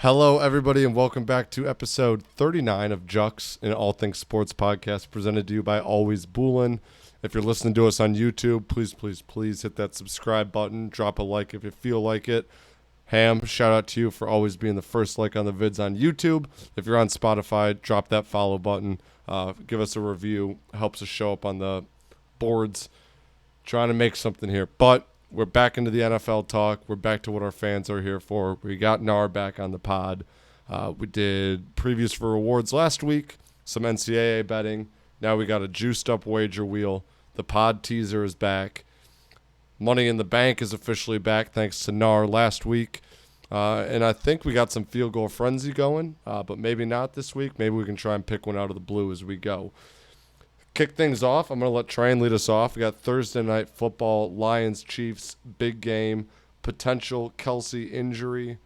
Hello, everybody, and welcome back to episode 39 of Jux, an All Things Sports podcast presented to you by Always Boolin. If you're listening to us on YouTube, please hit that subscribe button. Drop a like if you feel like it. Ham, shout out to you for always being the first like on the vids on YouTube. If you're on Spotify, drop that follow button. Give us a review. It helps us show up on the boards. Trying to make something here. But we're back into the NFL talk. We're back to what our fans are here for. We got Gnar back on the pod. We did previews for awards last week, some NCAA betting. Now we got a juiced up wager wheel. The pod teaser is back. Money in the Bank is officially back thanks to Gnar last week. And I think we got some field goal frenzy going, but maybe not this week. Maybe we can try and pick one out of the blue as we go. Kick things off, I'm going to let Train lead us off. We got Thursday night football, Lions, Chiefs, big game, potential Kelsey injury.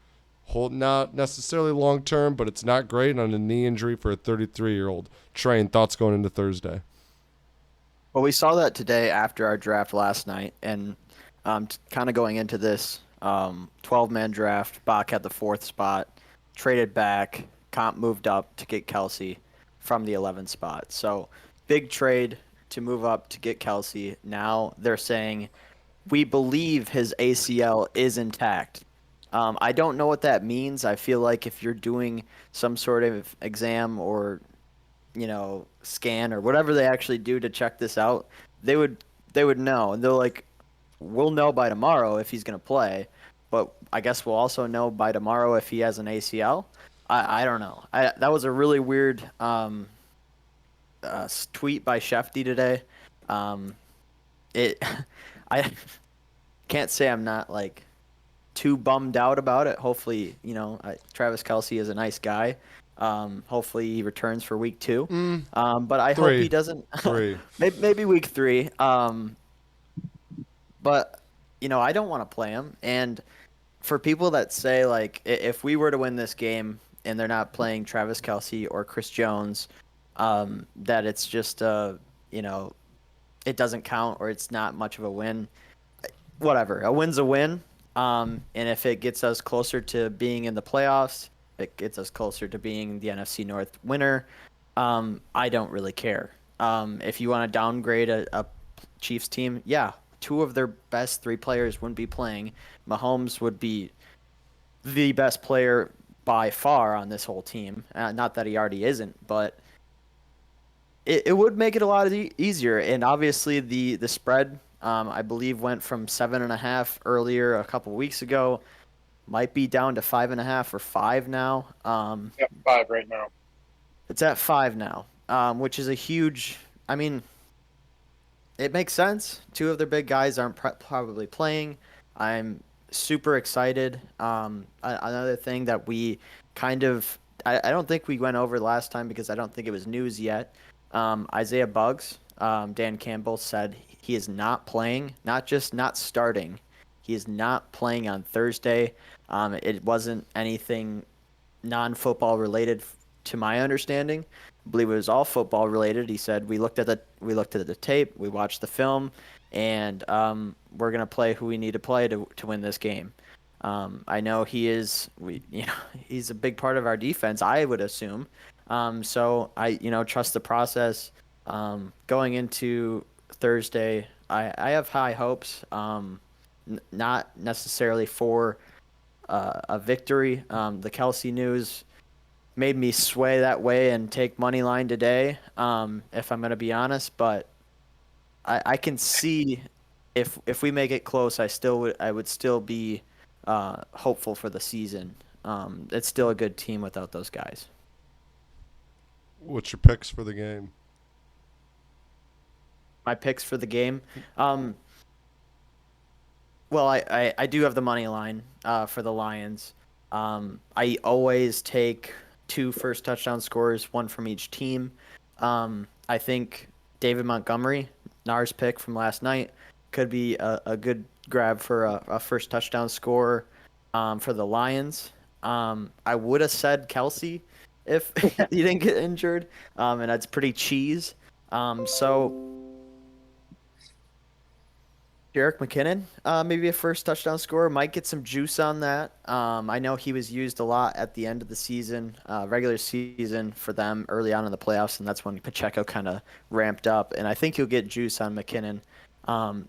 Not necessarily long term, but it's not great on a knee injury for a 33-year-old. Train, thoughts going into Thursday? Well, we saw that today after our draft last night, and kind of going into this 12-man draft, Bak had the 4th spot, traded back, Comp moved up to get Kelsey from the 11th spot. So big trade to move up to get Kelsey. Now they're saying, we believe his ACL is intact. I don't know what that means. I feel like if you're doing some sort of exam or scan or whatever they actually do to check this out, they would know. And they're like, we'll know by tomorrow if he's going to play, but I guess we'll also know by tomorrow if he has an ACL. I don't know. That was a really weird tweet by Shefty today. I can't say I'm not like too bummed out about it. Hopefully, Travis Kelce is a nice guy. Hopefully he returns for week 2. But I hope he doesn't. maybe week 3. But I don't want to play him. And for people that say like, if we were to win this game and they're not playing Travis Kelce or Chris Jones, that it's just it doesn't count or it's not much of a win. Whatever, a win's a win. And if it gets us closer to being in the playoffs, it gets us closer to being the NFC North winner. I don't really care. If you want to downgrade a Chiefs team, yeah, 2 of their best 3 players wouldn't be playing. Mahomes would be the best player by far on this whole team. Not that he already isn't, but it would make it a lot easier. And obviously the spread, I believe, went from 7.5 earlier a couple weeks ago. Might be down to 5.5 or 5 now. 5 right now. It's at 5 now, which is a huge. I mean, it makes sense. 2 of their big guys aren't probably playing. I'm super excited. Another thing that we kind of, I don't think we went over last time because I don't think it was news yet. Isaiah Buggs, Dan Campbell said he is not playing, not just not starting. He is not playing on Thursday. It wasn't anything non-football related to my understanding. I believe it was all football related. He said we looked at the tape, we watched the film, and we're gonna play who we need to play to win this game. I know he's a big part of our defense, I would assume. So I trust the process. Going into Thursday, I have high hopes. Not necessarily for a victory. The Kelsey news made me sway that way and take money line today, if I'm going to be honest. But I can see if we make it close, I would still be hopeful for the season. It's still a good team without those guys. What's your picks for the game? My picks for the game. Well, I do have the money line for the Lions. I always take 2 first touchdown scorers, 1 from each team. I think David Montgomery, Gnar's pick from last night, could be a good grab for a first touchdown score for the Lions. I would have said Kelsey if he didn't get injured, and that's pretty cheese. So Jerick McKinnon, maybe a first touchdown scorer, might get some juice on that. I know he was used a lot at the end of the season, regular season for them early on in the playoffs, and that's when Pacheco kind of ramped up. And I think he'll get juice on McKinnon.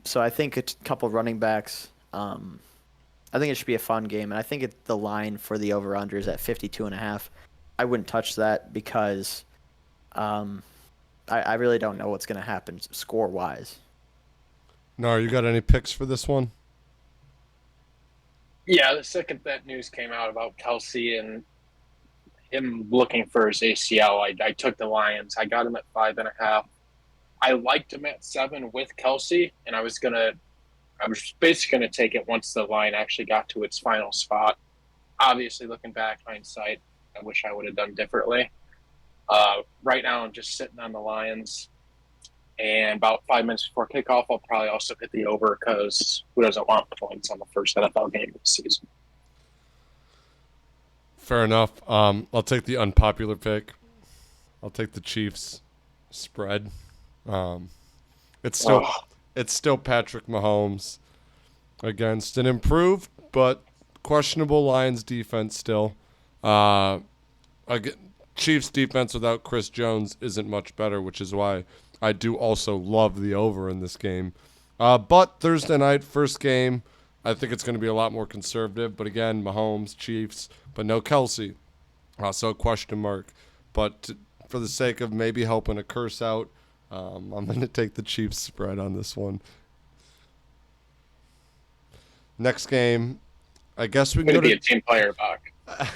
So I think a couple running backs. I think it should be a fun game, and I think the line for the over/under is at 52.5. I wouldn't touch that because I really don't know what's going to happen score-wise. Gnar, you got any picks for this one? Yeah, the second that news came out about Kelsey and him looking for his ACL, I took the Lions. I got him at 5.5. I liked him at 7 with Kelsey, and I was basically gonna take it once the line actually got to its final spot. Obviously, looking back, hindsight, I wish I would have done differently. Right now, I'm just sitting on the Lions. And about 5 minutes before kickoff, I'll probably also hit the over because who doesn't want points on the first NFL game of the season? Fair enough. I'll take the unpopular pick. I'll take the Chiefs spread. It's still Patrick Mahomes against an improved but questionable Lions defense still. Chiefs defense without Chris Jones isn't much better, which is why I do also love the over in this game. But Thursday night, first game, I think it's going to be a lot more conservative. But again, Mahomes, Chiefs, but no Kelsey. So a question mark. But for the sake of maybe helping a curse out, I'm going to take the Chiefs spread on this one. Next game, I guess we can go to be a team player, Bak.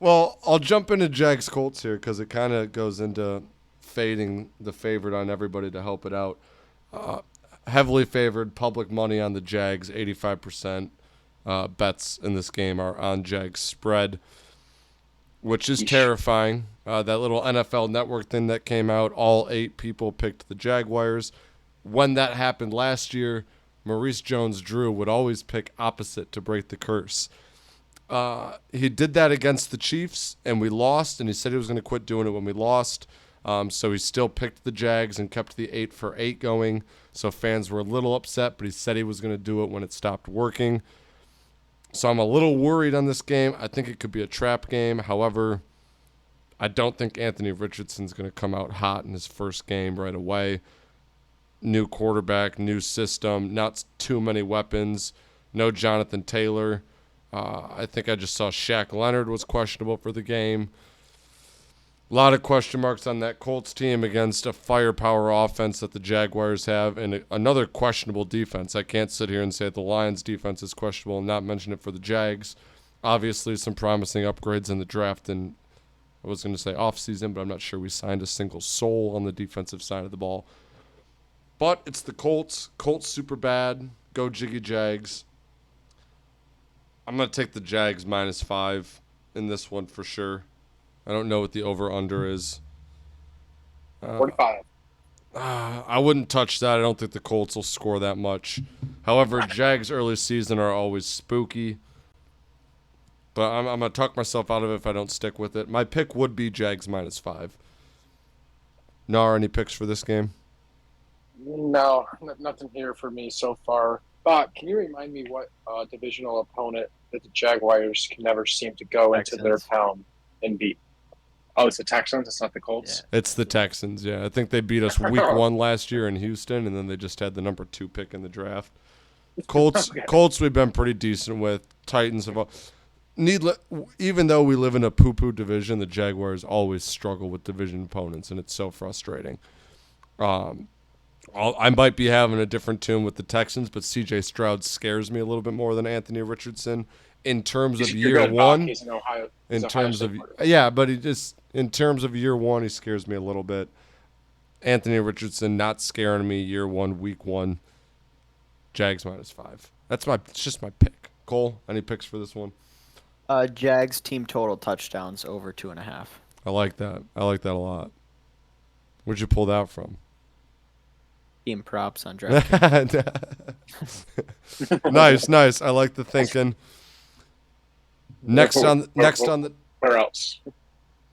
Well, I'll jump into Jags Colts here because it kind of goes into fading the favorite on everybody to help it out. Heavily favored, public money on the Jags, 85% bets in this game are on Jags spread, which is terrifying. That little NFL Network thing that came out, all 8 people picked the Jaguars. When that happened last year, Maurice Jones-Drew would always pick opposite to break the curse. He did that against the Chiefs, and we lost, and he said he was going to quit doing it when we lost. So he still picked the Jags and kept the 8-for-8 going. So fans were a little upset, but he said he was going to do it when it stopped working. So I'm a little worried on this game. I think it could be a trap game. However, I don't think Anthony Richardson's going to come out hot in his first game right away. New quarterback, new system, not too many weapons, no Jonathan Taylor. I think I just saw Shaq Leonard was questionable for the game. A lot of question marks on that Colts team against a firepower offense that the Jaguars have and another questionable defense. I can't sit here and say the Lions defense is questionable and not mention it for the Jags. Obviously, some promising upgrades in the draft, and I was going to say offseason, but I'm not sure we signed a single soul on the defensive side of the ball. But it's the Colts. Colts super bad. Go Jiggy Jags. I'm going to take the Jags -5 in this one for sure. I don't know what the over-under is. 45. I wouldn't touch that. I don't think the Colts will score that much. However, Jags early season are always spooky. But I'm going to talk myself out of it if I don't stick with it. My pick would be Jags -5. Gnar, any picks for this game? No, nothing here for me so far. But can you remind me what divisional opponent that the Jaguars can never seem to go into their town and beat? Oh, it's the Texans. It's not the Colts. Yeah. It's the Texans. Yeah, I think they beat us week 1 last year in Houston, and then they just had the number 2 pick in the draft. Colts, okay. Colts, we've been pretty decent with. Titans have. Even though we live in a poo-poo division, the Jaguars always struggle with division opponents, and it's so frustrating. I might be having a different tune with the Texans, but C.J. Stroud scares me a little bit more than Anthony Richardson in terms of year one. He's in Ohio. In terms of yeah, but in terms of year one, he scares me a little bit. Anthony Richardson not scaring me year one, week 1. Jags -5. It's just my pick. Cole, any picks for this one? Jags team total touchdowns over 2.5. I like that. I like that a lot. Where'd you pull that from? Team props on DraftKings. Nice. I like the thinking. Next on the. Where else?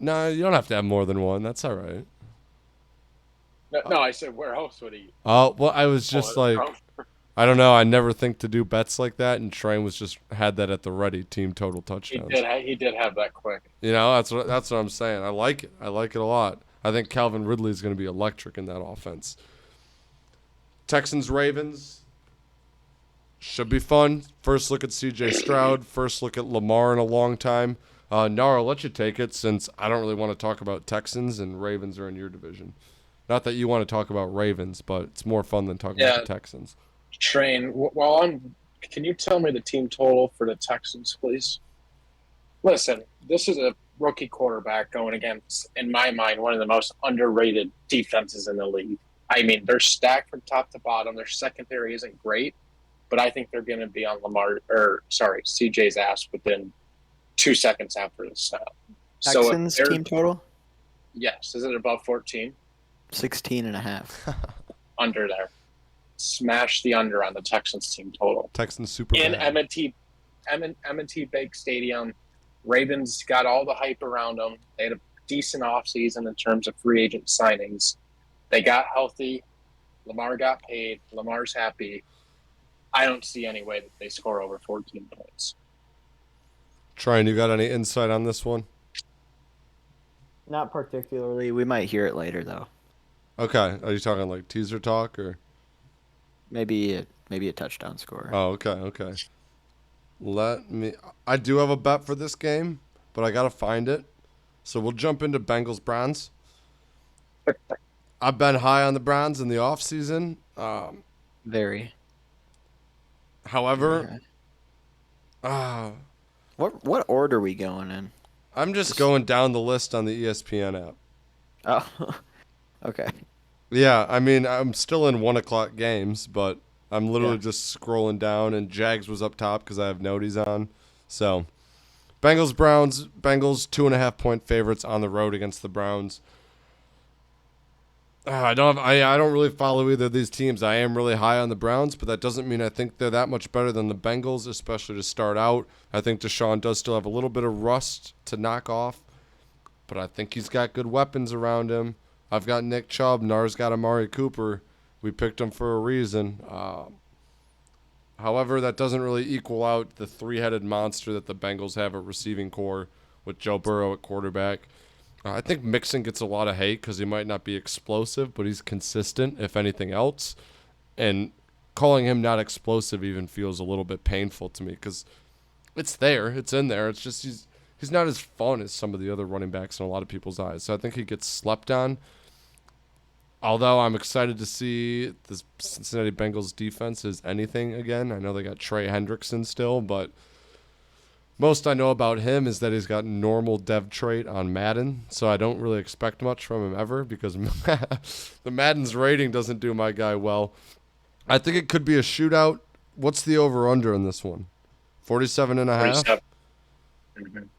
No, you don't have to have more than one. That's all right. No, I said where else would he? Oh well, I was just like, I don't know. I never think to do bets like that, and Train was just had that at the ready. Team total touchdowns. He did have that quick. You know, that's what I'm saying. I like it. I like it a lot. I think Calvin Ridley is going to be electric in that offense. Texans Ravens should be fun. First look at C.J. Stroud. First look at Lamar in a long time. Nara, I'll let you take it since I don't really want to talk about Texans and Ravens are in your division. Not that you want to talk about Ravens, but it's more fun than talking about the Texans. Train. Can you tell me the team total for the Texans, please? Listen, this is a rookie quarterback going against, in my mind, one of the most underrated defenses in the league. I mean, they're stacked from top to bottom. Their secondary isn't great, but I think they're going to be on CJ's ass within 2 seconds after the snap. Texans team total? Yes. Is it above 14? 16.5. Under there. Smash the under on the Texans team total. Texans super in bad. M&T Bank Stadium. Ravens got all the hype around them. They had a decent offseason in terms of free agent signings. They got healthy. Lamar got paid. Lamar's happy. I don't see any way that they score over 14 points. Tryon, you got any insight on this one? Not particularly. We might hear it later, though. Okay. Are you talking like teaser talk or? Maybe a touchdown score. Oh, okay. I do have a bet for this game, but I got to find it. So we'll jump into Bengals Browns. I've been high on the Browns in the offseason. Very. However, what order are we going in? I'm just going down the list on the ESPN app. Oh, okay. Yeah, I mean, I'm still in 1 o'clock games, but I'm literally just scrolling down, and Jags was up top because I have noties on. So, Bengals 2.5-point favorites on the road against the Browns. I don't really follow either of these teams. I am really high on the Browns, but that doesn't mean I think they're that much better than the Bengals, especially to start out. I think Deshaun does still have a little bit of rust to knock off, but I think he's got good weapons around him. I've got Nick Chubb. Nar's got Amari Cooper. We picked him for a reason. However, that doesn't really equal out the three-headed monster that the Bengals have at receiving core with Joe Burrow at quarterback. I think Mixon gets a lot of hate because he might not be explosive, but he's consistent, if anything else. And calling him not explosive even feels a little bit painful to me because it's there. It's in there. It's just he's not as fun as some of the other running backs in a lot of people's eyes. So I think he gets slept on. Although I'm excited to see the Cincinnati Bengals defense is anything again. I know they got Trey Hendrickson still, but most I know about him is that he's got normal dev trait on Madden, so I don't really expect much from him ever because the Madden's rating doesn't do my guy well. I think it could be a shootout. What's the over-under in this one? 47.5? 47.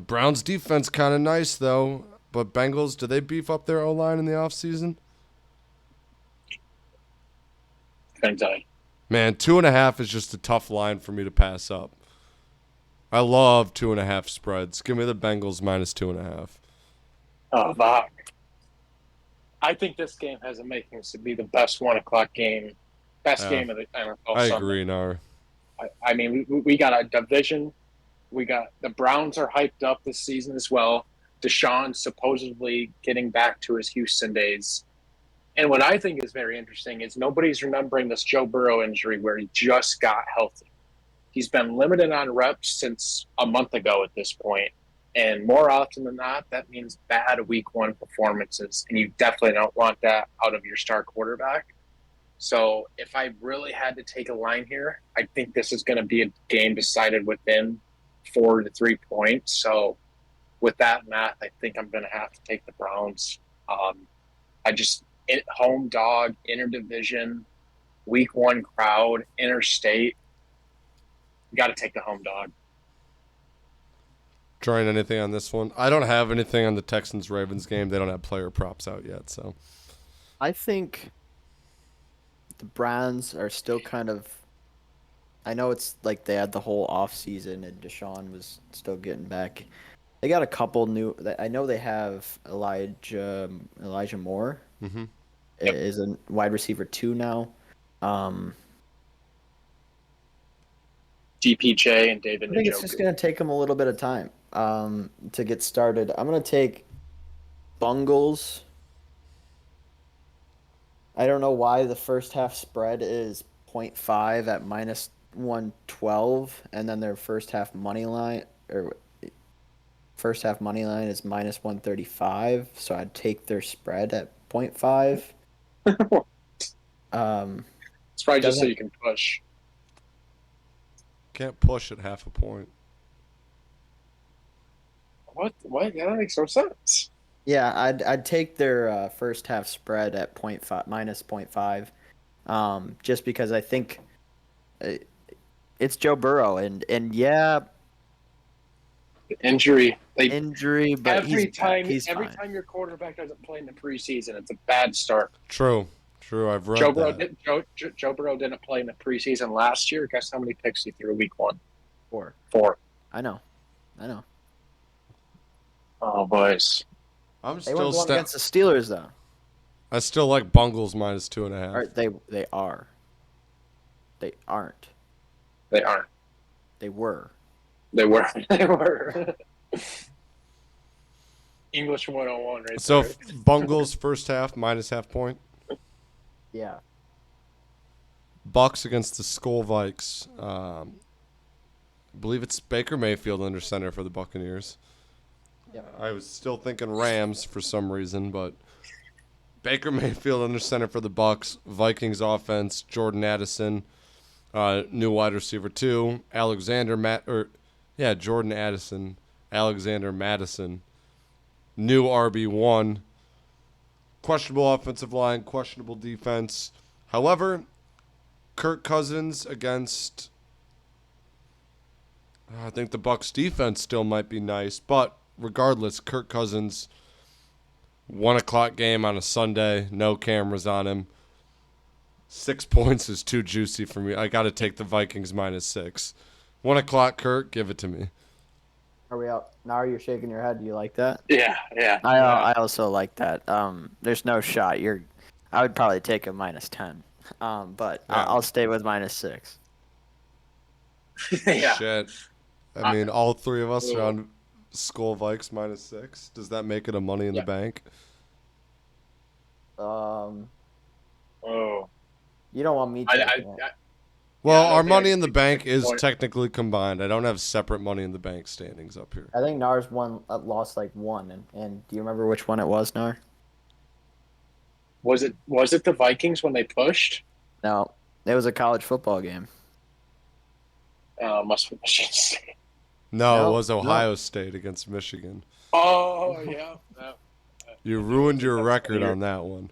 Browns defense kind of nice, though. But Bengals, do they beef up their O-line in the offseason? Couldn't tell you. Man, 2.5 is just a tough line for me to pass up. I love 2.5 spreads. Give me the Bengals minus 2.5. Oh, Bak. I think this game has the makings to be the best 1 o'clock game. Best game of the NFL I Sunday. agree, Nar. I mean, we got a division. We got the Browns are hyped up this season as well. Deshaun supposedly getting back to his Houston days. And what I think is very interesting is nobody's remembering this Joe Burrow injury where he just got healthy. He's been limited on reps since a month ago at this point. And more often than not, that means bad week 1 performances. And you definitely don't want that out of your star quarterback. So if I really had to take a line here, I think this is going to be a game decided within 4 to 3 points. So with that math, I think I'm going to have to take the Browns. Home dog, interdivision, week 1 crowd, interstate. Got to take the home dog. Trying anything on this one? I don't have anything on the Texans-Ravens game. They don't have player props out yet, so. I think the Browns are still kind of. I know it's like they had the whole off season and Deshaun was still getting back. They got a couple new. I know they have Elijah Moore. Mm-hmm. Is a wide receiver 2 now. DPJ and David I think it's just Njoku. going to take them a little bit of time to get started. I'm going to take Bungles. I don't know why the first half spread is 0.5 at minus 112, and then their first half money line is minus 135. So I'd take their spread at 0.5. It's probably just so doesn't- you can push. Can't push at half a point. What? That makes no sense. Yeah, I'd take their first half spread at 0.5 minus 0.5, just because I think it's Joe Burrow and yeah, Injury. injury, but every time fine. your quarterback doesn't play in the preseason, it's a bad start. True. I've read Joe Burrow that. Joe Burrow didn't play in the preseason last year. Guess how many picks he threw week 1? 4. 4. I know. Oh, boys. I'm They still weren't going against the Steelers though. I still like Bungles minus 2.5. Or they are. They aren't. They aren't. They were. They were. They were. English 101 right So there. Bungles first half minus half point. Yeah. Bucks against the Skull Vikes. I believe it's Baker Mayfield under center for the Buccaneers. Yep. I was still thinking Rams for some reason, but Baker Mayfield under center for the Bucks. Vikings offense, Jordan Addison, new wide receiver 2, Jordan Addison, Alexander Madison, new RB1. Questionable offensive line, questionable defense. However, Kirk Cousins against I think the Bucks defense still might be nice, but regardless, Kirk Cousins, 1 o'clock game on a Sunday, no cameras on him. 6 points is too juicy for me. I got to take the Vikings minus 6. 1 o'clock, Kirk, give it to me. Are we out? Now you're shaking your head. Do you like that? Yeah. I also like that. There's no shot. I would probably take a minus 10. But Yeah. I'll stay with minus 6. Yeah. Shit. I mean, all three of us are on Skull Vikes minus 6. Does that make it a money in the bank? Oh. You don't want me to. Well, I our don't money think in the I- bank is point. technically combined. I don't have separate money in the bank standings up here. I think Nars lost like 1, and do you remember which one it was, Nar? Was it the Vikings when they pushed? No, it was a college football game. Must be Michigan State. No, No, it was Ohio State against Michigan. Oh yeah. No. You ruined your That's record weird. on that one.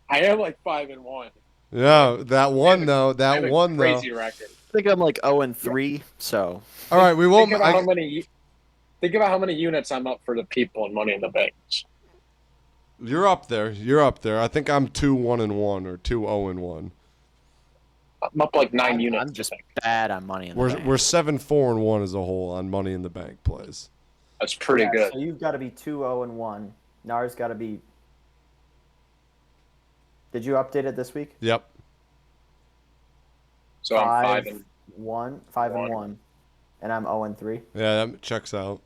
I am like 5-1. Yeah, that one though. I That have a one though. crazy record. I think I'm like 0-3. So All right, we won't. Think about how many units I'm up for the people and Money in the Bank. You're up there. I think I'm 2-1-1 or 2-0-1. I'm up like 9 units. I'm just bad on money in the We're bank. 7-4-1 as a whole on Money in the Bank plays. That's pretty good. So you've got to be 2-0-1. Nars got to be. Did you update it this week? Yep. So I'm 5 and 1, and I'm 0-3. Yeah, that checks out.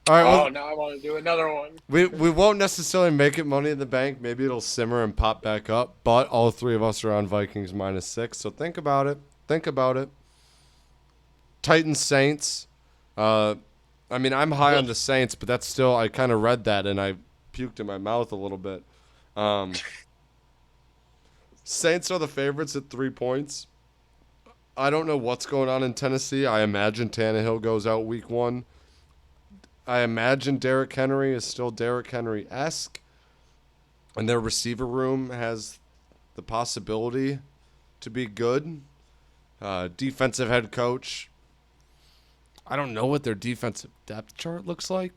All right. Well, now I want to do another one. we won't necessarily make it Money in the Bank. Maybe it'll simmer and pop back up. But all three of us are on Vikings minus 6. So think about it. Titans Saints. I mean, I'm high on the Saints, but that's still. I kind of read that and I puked in my mouth a little bit. Saints are the favorites at 3 points. I don't know what's going on in Tennessee. I imagine Tannehill goes out week 1. I imagine Derrick Henry is still Derrick Henry-esque. And their receiver room has the possibility to be good. Defensive head coach. I don't know what their defensive depth chart looks like.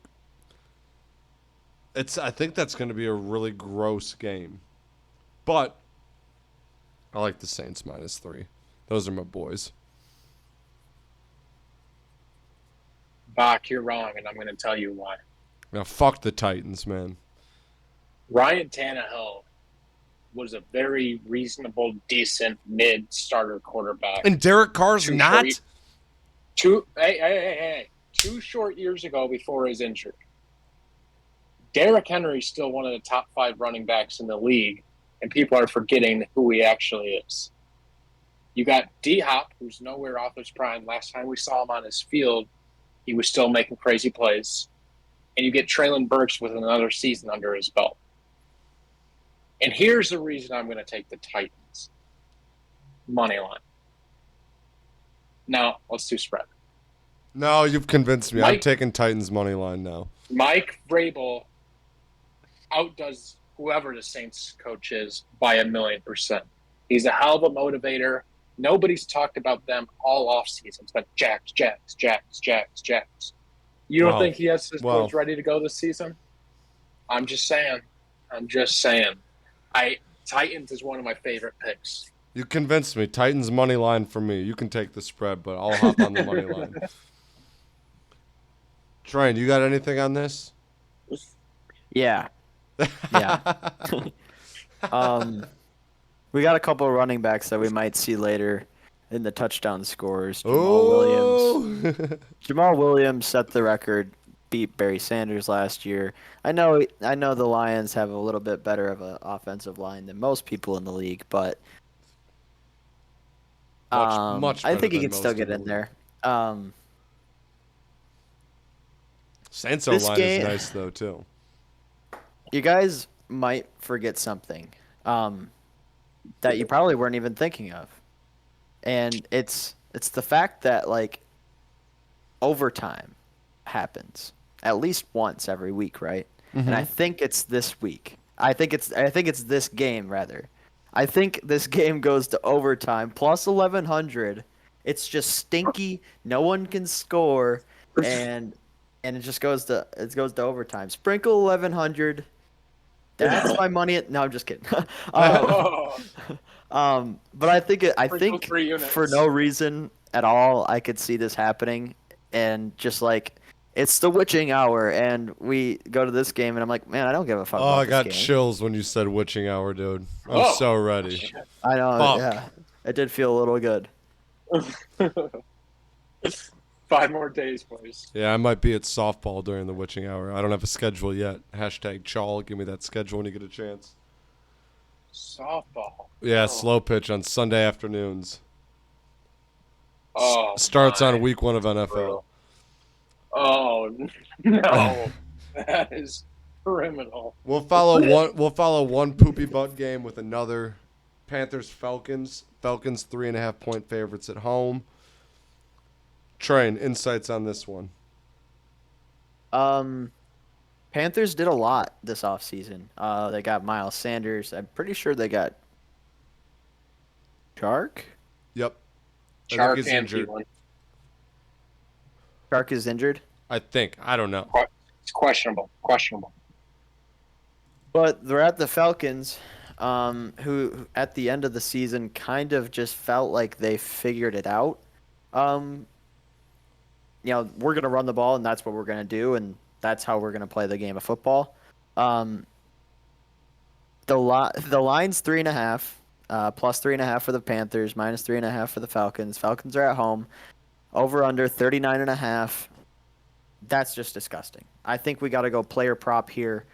I think that's going to be a really gross game. But I like the Saints minus 3. Those are my boys. Bak, you're wrong, and I'm going to tell you why. Now, fuck the Titans, man. Ryan Tannehill was a very reasonable, decent mid starter quarterback. And Derek Carr's not? Hey. 2 short years ago before his injury. Derrick Henry's still one of the top 5 running backs in the league, and people are forgetting who he actually is. You got D-Hop, who's nowhere off his prime. Last time we saw him on his field, he was still making crazy plays. And you get Traylon Burks with another season under his belt. And here's the reason I'm going to take the Titans. Money line. Now, let's do spread. No, you've convinced me. I'm taking Titans money line now. Mike Vrabel outdoes whoever the Saints coach is by 1,000,000%. He's a hell of a motivator. Nobody's talked about them all offseason. It's been Jax. You don't think he has his boys ready to go this season? I'm just saying. Titans is one of my favorite picks. You convinced me. Titans money line for me. You can take the spread, but I'll hop on the money line. Trent, you got anything on this? Yeah. We got a couple of running backs that we might see later in the touchdown scores. Jamal Williams set the record, beat Barry Sanders last year. I know the Lions have a little bit better of an offensive line than most people in the league, but much I think he can still get in there. Saints line is nice though too. You guys might forget something that you probably weren't even thinking of, and it's the fact that like overtime happens at least once every week, right? Mm-hmm. And I think it's this week. I think it's this game rather. I think this game goes to overtime plus 1,100. It's just stinky. No one can score, and it just goes to overtime. Sprinkle 1,100. That's my money. No, I'm just kidding. But I think for no reason at all, I could see this happening, and just like it's the witching hour, and we go to this game, and I'm like, man, I don't give a fuck. Oh, I got chills when you said witching hour, dude. I'm so ready. I know. Fuck. Yeah, it did feel a little good. 5 more days, boys. Yeah, I might be at softball during the witching hour. I don't have a schedule yet. #Chawl. Give me that schedule when you get a chance. Softball. Yeah, slow pitch on Sunday afternoons. Oh, starts on week 1 of NFL. Oh no, that is criminal. We'll follow one poopy butt game with another. Panthers Falcons. Falcons 3.5-point favorites at home. Train, insights on this one. Panthers did a lot this offseason. They got Miles Sanders. I'm pretty sure they got Chark. Yep. Chark is injured. Chark is injured? I think. I don't know. It's questionable. But they're at the Falcons, who at the end of the season kind of just felt like they figured it out. We're going to run the ball, and that's what we're going to do, and that's how we're going to play the game of football. The line's 3.5, plus 3.5 for the Panthers, minus 3.5 for the Falcons. Falcons are at home. Over under 39.5. That's just disgusting. I think we got to go player prop here.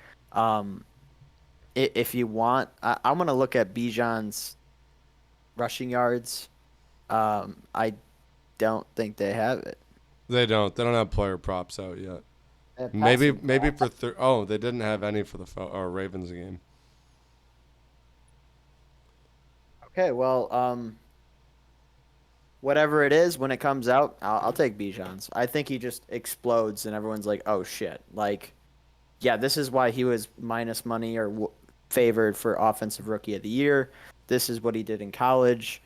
If you want, I'm going to look at Bijan's rushing yards. I don't think they have it. They don't have player props out yet. Maybe for they didn't have any for the Ravens game. Okay, well, whatever it is, when it comes out, I'll take Bijan's. I think he just explodes, and everyone's like, "Oh shit!" Like, yeah, this is why he was minus money or favored for Offensive Rookie of the Year. This is what he did in college.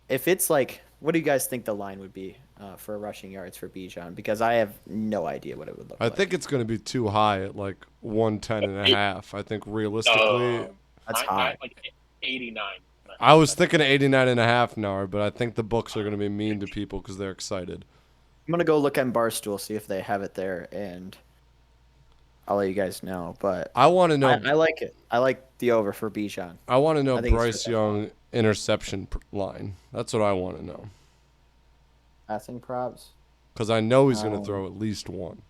If it's like, what do you guys think the line would be for rushing yards for Bijan? Because I have no idea what it would look like. I think it's going to be too high at like 110.5. I think realistically, that's high. Like 89. I was thinking 89.5 now, but I think the books are going to be mean to people because they're excited. I'm going to go look on Barstool, see if they have it there, and I'll let you guys know. But I want to know. I like it. I like the over for Bijan. I want to know I think it's Bryce good. Young interception line. That's what I want to know. Passing props. Because I know he's going to throw at least one.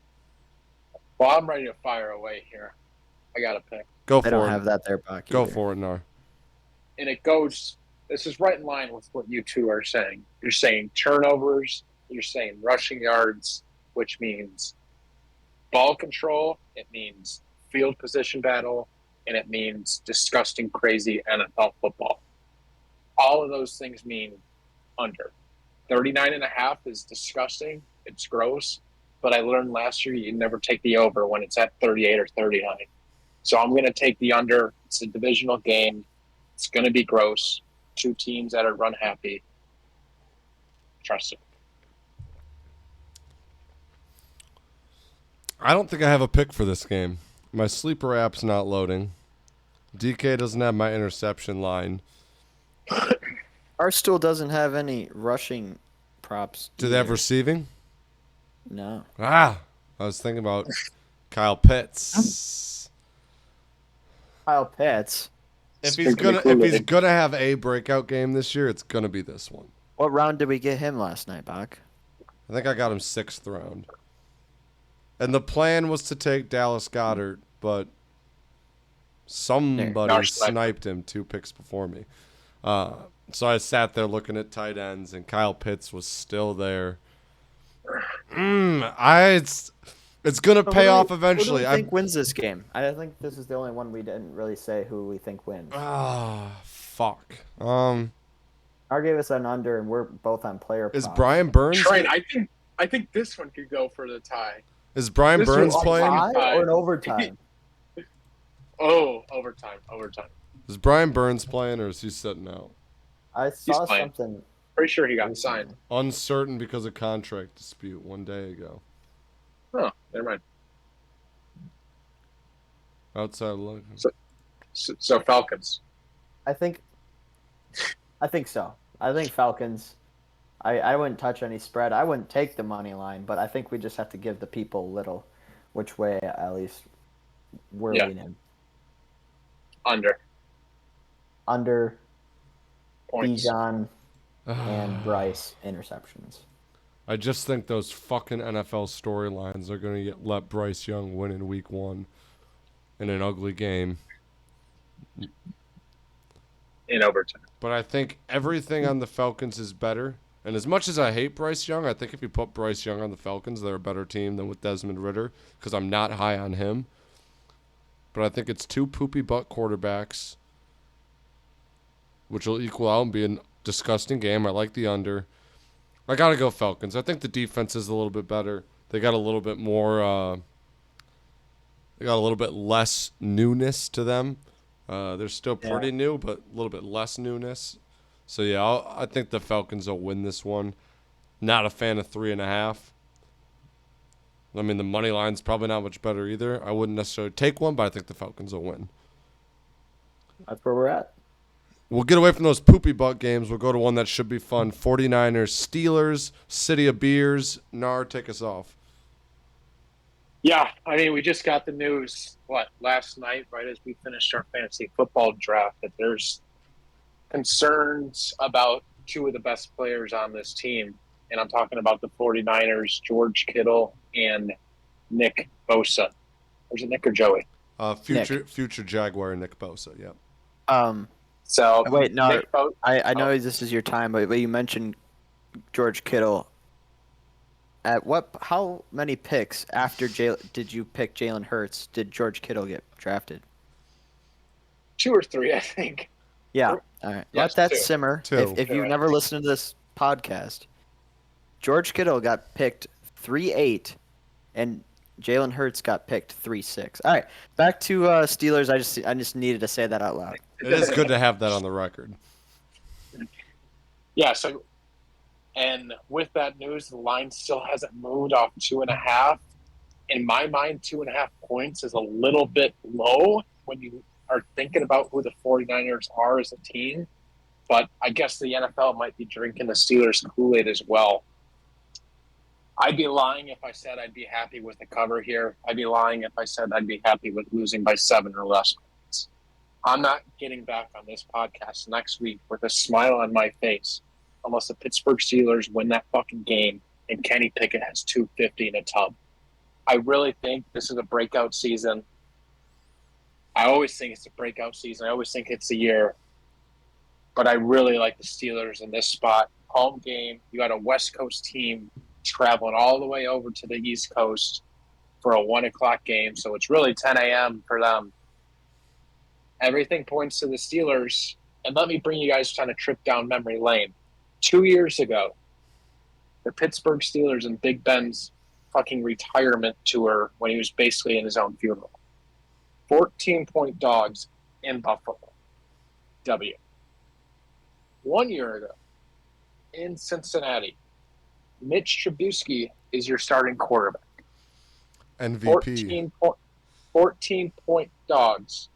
Well, I'm ready to fire away here. I got a pick. Go They for don't it. have that there, Bak. Go either. for it, Nar. And it goes, this is right in line with what you two are saying. You're saying turnovers, you're saying rushing yards, which means ball control, it means field position battle, and it means disgusting, crazy NFL football. All of those things mean under. 39.5 is disgusting. It's gross. But I learned last year you never take the over when it's at 38 or 39. So I'm going to take the under. It's a divisional game. It's going to be gross. Two teams that are run happy. Trust it. I don't think I have a pick for this game. My sleeper app's not loading. DK doesn't have my interception line. Barstool doesn't have any rushing props. Do they have either. receiving? No. I was thinking about Kyle Pitts. Kyle Pitts. If he's gonna have a breakout game this year, it's gonna be this one. What round did we get him last night, Bak? I think I got him 6th round. And the plan was to take Dallas Goedert, but somebody sniped him 2 picks before me. So I sat there looking at tight ends, and Kyle Pitts was still there. It's gonna pay off eventually. Who do we think wins this game? I think this is the only one we didn't really say who we think wins. Fuck. Our gave us an under, and we're both on player Is props. Brian Burns? Trent, I think this one could go for the tie. Is Brian Burns one's playing? Tie or an overtime? Oh, overtime. Is Brian Burns playing, or is he sitting out? I saw playing. something. Pretty sure he got signed. Uncertain because of contract dispute 1 day ago. Oh, never mind. Outside looking. So Falcons. I think so. I think Falcons. I wouldn't touch any spread. I wouldn't take the money line, but I think we just have to give the people a little, which way at least we're leaning. Under. Points. Bijan and Bryce interceptions. I just think those fucking NFL storylines are going to let Bryce Young win in week 1 in an ugly game. In overtime. But I think everything on the Falcons is better. And as much as I hate Bryce Young, I think if you put Bryce Young on the Falcons, they're a better team than with Desmond Ridder because I'm not high on him. But I think it's 2 poopy butt quarterbacks, which will equal out and be a disgusting game. I like the under. I got to go Falcons. I think the defense is a little bit better. They got a little bit more they got a little bit less newness to them. They're still pretty new, but a little bit less newness. So, yeah, I think the Falcons will win this one. Not a fan of 3.5. I mean, the money line's probably not much better either. I wouldn't necessarily take one, but I think the Falcons will win. That's where we're at. We'll get away from those poopy butt games. We'll go to one that should be fun. 49ers, Steelers, City of Beers. Nar, take us off. Yeah, I mean, we just got the news, last night, right as we finished our fantasy football draft, that there's concerns about 2 of the best players on this team. And I'm talking about the 49ers, George Kittle and Nick Bosa. Or is it Nick or Joey? Future Jaguar Nick Bosa, yep. So wait, no, I know this is your time, but you mentioned George Kittle. At how many picks after did you pick Jalen Hurts did George Kittle get drafted? 2 or 3, I think. Yeah. All right. Yes, Let that 2. simmer. 2. If you've never listened to this podcast, George Kittle got picked 3-8, and Jalen Hurts got picked 3-6. All right, back to Steelers. I just needed to say that out loud. It is good to have that on the record. Yeah, so, and with that news, the line still hasn't moved off 2.5. In my mind, 2.5 points is a little bit low when you are thinking about who the 49ers are as a team. But I guess the NFL might be drinking the Steelers Kool-Aid as well. I'd be lying if I said I'd be happy with the cover here. I'd be lying if I said I'd be happy with losing by 7 or less points. I'm not getting back on this podcast next week with a smile on my face unless the Pittsburgh Steelers win that fucking game and Kenny Pickett has 250 in a tub. I really think this is a breakout season. I always think it's a breakout season. I always think it's the year. But I really like the Steelers in this spot. Home game. You got a West Coast team traveling all the way over to the East Coast for a 1 o'clock game. So it's really 10 a.m. for them. Everything points to the Steelers. And let me bring you guys on a trip down memory lane. 2 years ago, the Pittsburgh Steelers and Big Ben's fucking retirement tour when he was basically in his own funeral. 14-point dogs in Buffalo. W. 1 year ago, in Cincinnati, Mitch Trubisky is your starting quarterback. MVP. 14-point dogs.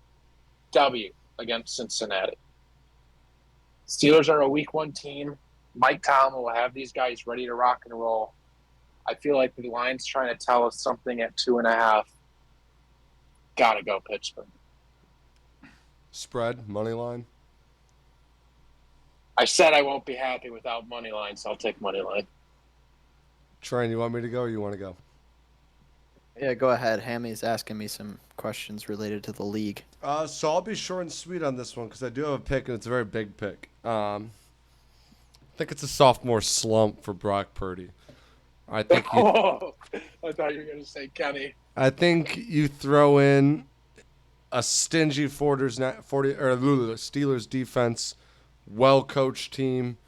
W against Cincinnati. Steelers are a week 1 team. Mike Tomlin will have these guys ready to rock and roll. I feel like the line's trying to tell us something at 2.5. Gotta go Pittsburgh. Spread, money line. I said I won't be happy without money line, so I'll take money line. Trent, you want me to go or you want to go? Yeah, go ahead. Hammy's asking me some questions related to the league. So I'll be short and sweet on this one because I do have a pick and it's a very big pick. I think it's a sophomore slump for Brock Purdy. I think I thought you were going to say Kenny. I think you throw in a stingy Steelers defense, well-coached team,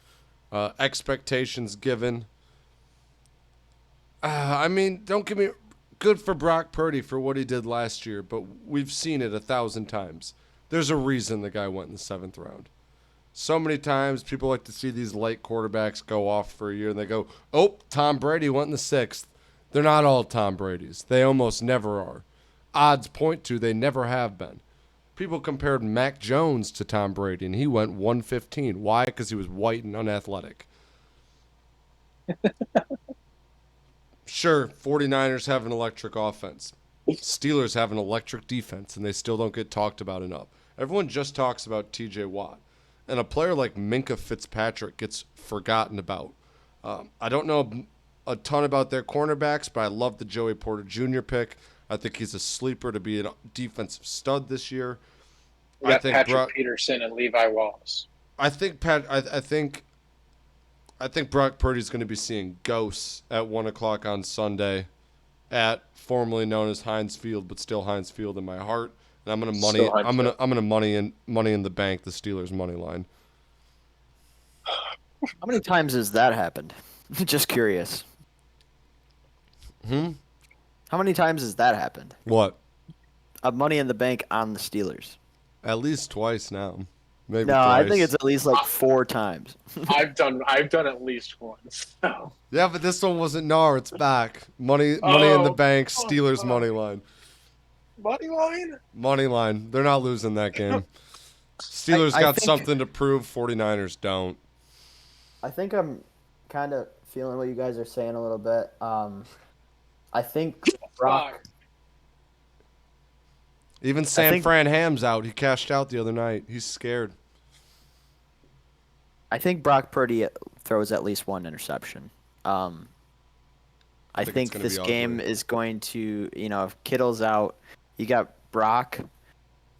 expectations given. I mean, don't get me good for Brock Purdy for what he did last year, but we've seen it 1,000 times. There's a reason the guy went in the 7th round. So many times people like to see these late quarterbacks go off for a year and they go, oh, Tom Brady went in the 6th. They're not all Tom Brady's. They almost never are. Odds point to they never have been. People compared Mac Jones to Tom Brady, and he went 115. Why? Because he was white and unathletic. Sure, 49ers have an electric offense. Steelers have an electric defense, and they still don't get talked about enough. Everyone just talks about T.J. Watt. And a player like Minkah Fitzpatrick gets forgotten about. I don't know a ton about their cornerbacks, but I love the Joey Porter Jr. pick. I think he's a sleeper to be a defensive stud this year. We got Patrick Peterson and Levi Wallace. I think Brock Purdy's going to be seeing ghosts at 1 o'clock on Sunday at formerly known as Heinz Field, but still Heinz Field in my heart. And I'm gonna money in the bank the Steelers money line. How many times has that happened? Just curious. How many times has that happened? What? Money in the bank on the Steelers. At least twice now. Maybe no, twice. I think it's at least like 4 times. I've done at least once. So. Yeah, but this one wasn't Gnar. It's back. Money in the bank. Steelers money line. Money line? Money line. They're not losing that game. Steelers I got think, something to prove. 49ers don't. I think I'm kind of feeling what you guys are saying a little bit. I think Brock. Even Fran Ham's out. He cashed out the other night. He's scared. I think Brock Purdy throws at least 1 interception. I think this game is going to, if Kittle's out, you got Brock,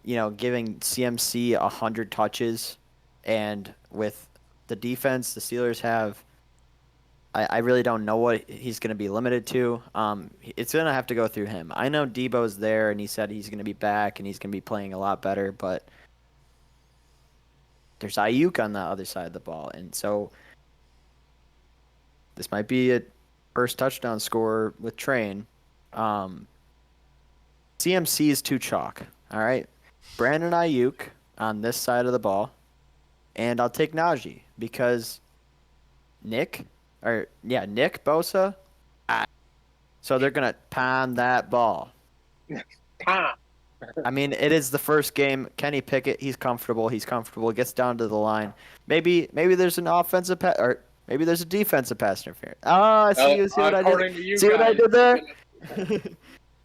giving CMC 100 touches. And with the defense the Steelers have, I really don't know what he's going to be limited to. It's going to have to go through him. I know Debo's there, and he said he's going to be back, and he's going to be playing a lot better, but there's Ayuk on the other side of the ball. And so this might be a first touchdown score with Train. CMC is too chalk. All right. Brandon Ayuk on this side of the ball. And I'll take Najee because Nick Bosa. So they're going to pound that ball. I mean, it is the first game. Kenny Pickett, he's comfortable. Gets down to the line. Maybe there's an offensive Maybe there's a defensive pass interference. Oh, see what I According did? to you See what I guys, did there?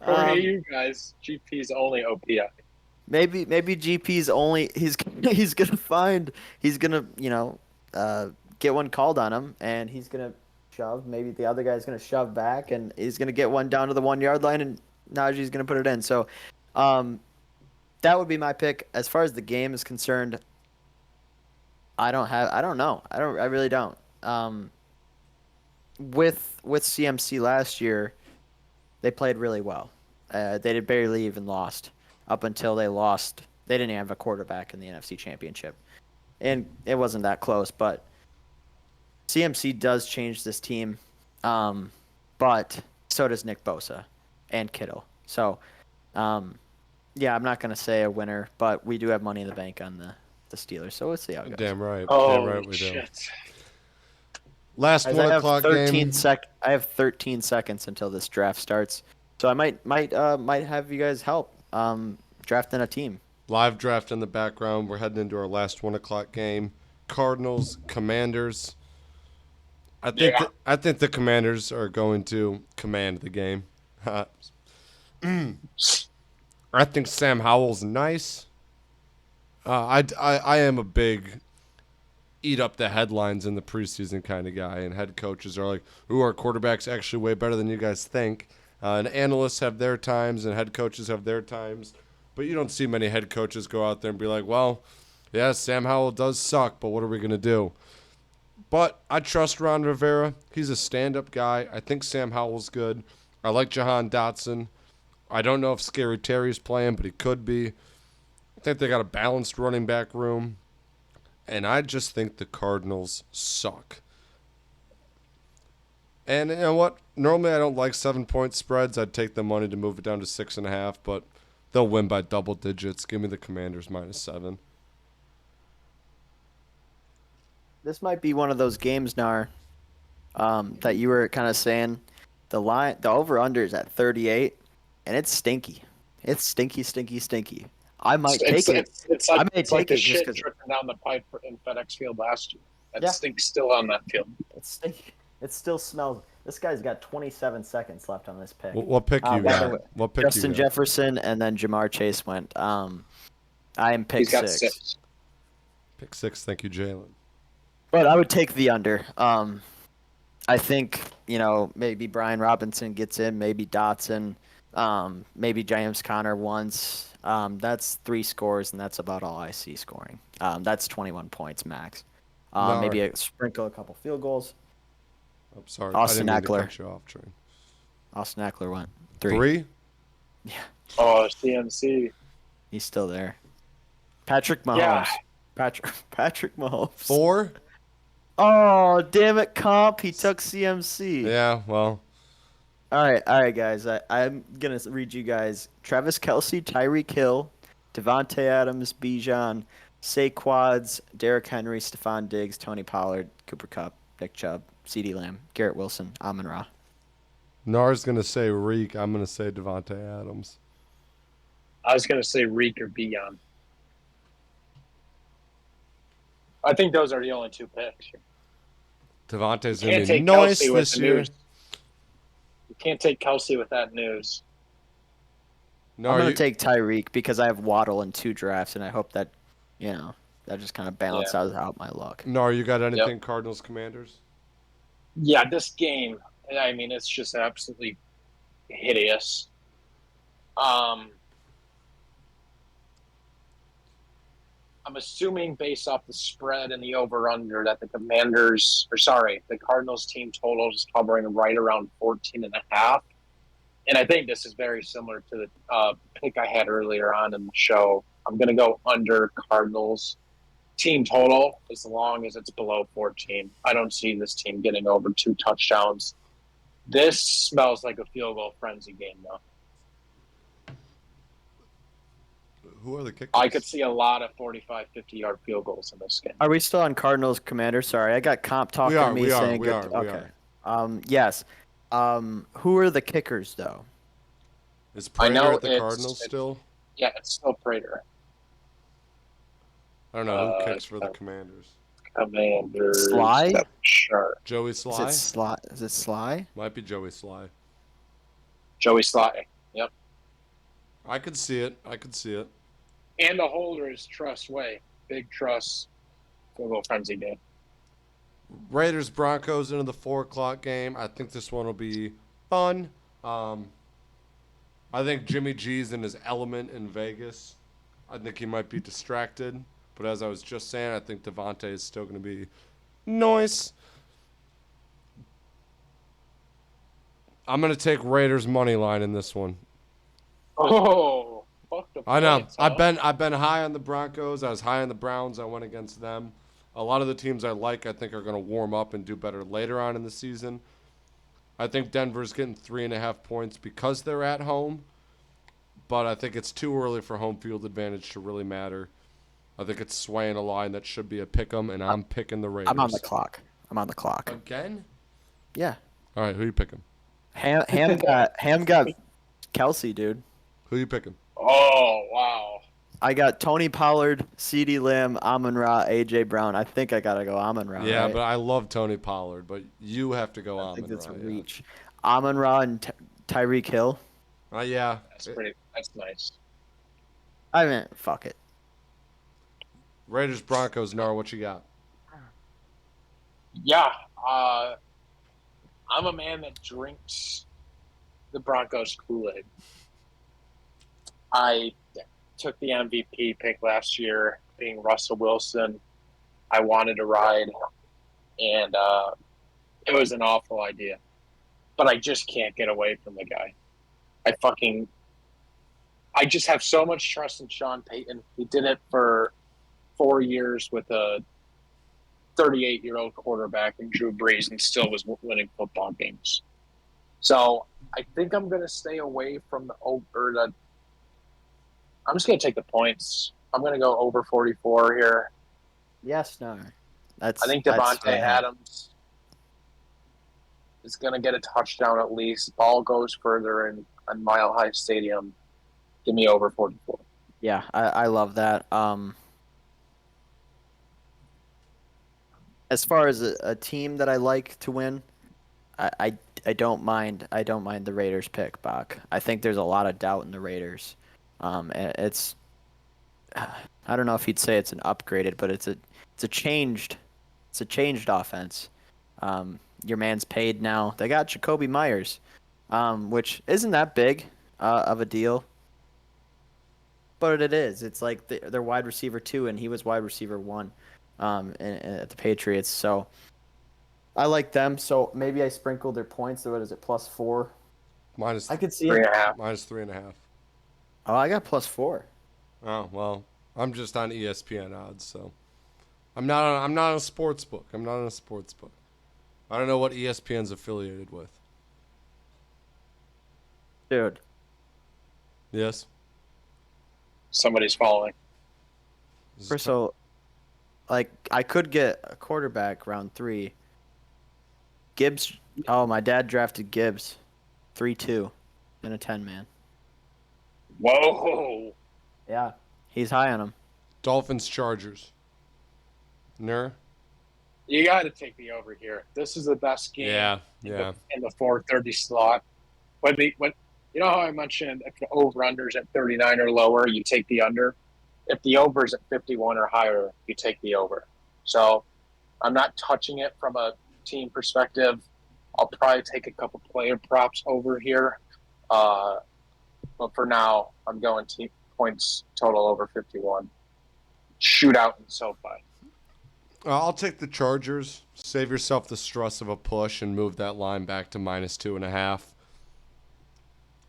according to you guys, GP's only OPI. Maybe GP's only he's gonna get one called on him, and he's gonna shove. Maybe the other guy's gonna shove back, and he's gonna get one down to the 1 yard line, and Najee's gonna put it in. So, that would be my pick. As far as the game is concerned, I don't know. I really don't. With CMC last year, they played really well. They did barely even lost up until they lost. They didn't have a quarterback in the NFC Championship, and it wasn't that close. But CMC does change this team, but so does Nick Bosa and Kittle. So, yeah, I'm not gonna say a winner, but we do have money in the bank on the Steelers. So let's see how it goes. Damn right. Oh, Damn right we shit. do. Last Guys, 1 o'clock game. I have 13 seconds until this draft starts, so I might have you guys help drafting a team. Live draft in the background. We're heading into our last 1 o'clock game. Cardinals, Commanders. I think the Commanders are going to command the game. I think Sam Howell's nice. I am a big eat up the headlines in the preseason kind of guy, and head coaches are like, "Ooh, our quarterback's actually way better than you guys think." And analysts have their times, and head coaches have their times, but you don't see many head coaches go out there and be like, "Well, yeah, Sam Howell does suck, but what are we gonna do?" But I trust Ron Rivera. He's a stand-up guy. I think Sam Howell's good. I like Jahan Dotson. I don't know if Scary Terry's playing, but he could be. I think they got a balanced running back room. And I just think the Cardinals suck. And you know what? Normally I don't like 7-point spreads. I'd take the money to move it down to 6.5, but they'll win by double digits. Give me the Commanders -7. This might be one of those games, Nar, that you were kind of saying. The over/under is at 38, and it's stinky. It's stinky. I might take it. It's I like, may it's like take the it just shit 'cause- dripping down the pipe in FedEx Field last year. That Yeah. stinks still on that field. It's stinky. It still smells. This guy's got 27 seconds left on this pick. What pick you by the got? way, What pick Justin you got? Jefferson and then Jamar Chase went. I am pick He's got 6. 6. Pick 6. Thank you, Jalen. But I would take the under. I think, maybe Brian Robinson gets in, maybe Dotson, maybe James Conner once. That's 3 scores, and that's about all I see scoring. That's 21 points max. Maybe sprinkle a couple field goals. I'm sorry. Austin I didn't mean Eckler. to cut you off, Train. Austin Eckler went 3. 3? Yeah, Oh, CMC. he's still there. Patrick Mahomes. Yeah. Patrick Mahomes. 4? Oh, damn it, comp. He took CMC. Yeah, well. All right, guys. I'm going to read you guys. Travis Kelce, Tyreek Hill, Devontae Adams, Bijan, Saquads, Derrick Henry, Stephon Diggs, Tony Pollard, Cooper Kupp, Nick Chubb, CeeDee Lamb, Garrett Wilson, Amon-Ra. Nar's going to say Reek. I'm going to say Devontae Adams. I was going to say Reek or Beyond. I think those are the only 2 picks. Devontae's You going can't to be take nice Kelsey with this the year. news. You can't take Kelsey with that news. No, I'm going to take Tyreek because I have Waddle in 2 drafts, and I hope that, that just kind of balances out my luck. Nar, you got anything Cardinals Commanders? Yeah, this game, I mean, it's just absolutely hideous. I'm assuming based off the spread and the over-under that the Cardinals team total is hovering right around 14.5. And I think this is very similar to the pick I had earlier on in the show. I'm going to go under Cardinals team total as long as it's below 14. I don't see this team getting over 2 touchdowns. This smells like a field goal frenzy game, though. Who are the kickers? I could see a lot of 45, 50-yard field goals in this game. Are we still on Cardinals Commander? Sorry, I got comp talking to me we saying are. Okay. Yes. Who are the kickers though? Is I Prater know at the Cardinals still? Yeah, it's still Prater. I don't know. Who kicks for the Commanders? Commanders. Sly? Depth chart. Joey Is Sly? it Sly? Is it Sly? Might be Joey Sly. Joey Sly. Yep. I could see it. I could see it. And the holder is Truss Way. Big Truss. A little frenzy game. Raiders Broncos into the 4 o'clock game. I think this one will be fun. I think Jimmy G's in his element in Vegas. I think he might be distracted. But as I was just saying, I think Devontae is still going to be nice. I'm going to take Raiders money line in this one. Oh, fuck the I know. points, huh? I've been high on the Broncos. I was high on the Browns. I went against them. A lot of the teams I like, I think, are going to warm up and do better later on in the season. I think Denver's getting 3.5 points because they're at home, but I think it's too early for home field advantage to really matter. I think it's swaying a line that should be a pick 'em, and I'm picking the Raiders. I'm on the clock. Again? Yeah. All right, who you picking? Ham got Kelsey, dude. Who you picking? Oh, wow. I got Tony Pollard, CeeDee Lamb, Amon-Ra, A.J. Brown. I think I got to go Amon-Ra, Yeah, right? but I love Tony Pollard, but you have to go I think Amon-Ra. that's a yeah. reach. Amon-Ra and Tyreek Hill. Yeah. That's nice. I mean, fuck it. Raiders, Broncos, Nar, what you got? Yeah. I'm a man that drinks the Broncos Kool-Aid. I took the MVP pick last year, being Russell Wilson. I wanted to ride, and it was an awful idea. But I just can't get away from the guy. I just have so much trust in Sean Payton. He did it for 4 years with a 38-year-old quarterback and Drew Brees and still was winning football games. So I think I'm going to stay away from I'm just going to take the points. I'm going to go over 44 here. Yes, no. I think Devontae Adams is going to get a touchdown at least. Ball goes further in Mile High Stadium. Give me over 44. Yeah, I love that. As far as a team that I like to win, I don't mind the Raiders pick, Bak. I think there's a lot of doubt in the Raiders. It's I don't know if you'd say it's an upgraded, but it's a changed offense. Your man's paid now. They got Jacoby Myers, which isn't that big of a deal. But it is. It's like they're wide receiver 2, and he was wide receiver 1 at the Patriots. So I like them. So maybe I sprinkle their points. So what is it, +4? I could see it. Minus 3.5. Oh, I got +4. Oh, well, I'm just on ESPN odds, so I'm not on a sports book. I don't know what ESPN's affiliated with. Dude. Yes. Somebody's following. So, like, I could get a quarterback round 3. Gibbs. Oh, my dad drafted Gibbs, 3-2, in a 10-man. Whoa. Yeah, he's high on him. Dolphins, Chargers. Ner? You got to take the over here. This is the best game. Yeah. In the 4:30 slot. When you know how I mentioned if the over-under's at 39 or lower, you take the under. If the over's at 51 or higher, you take the over. So I'm not touching it from a team perspective. I'll probably take a couple player props over here. But for now, I'm going team points total over 51. Shootout in SoFi. I'll take the Chargers. Save yourself the stress of a push and move that line back to -2.5.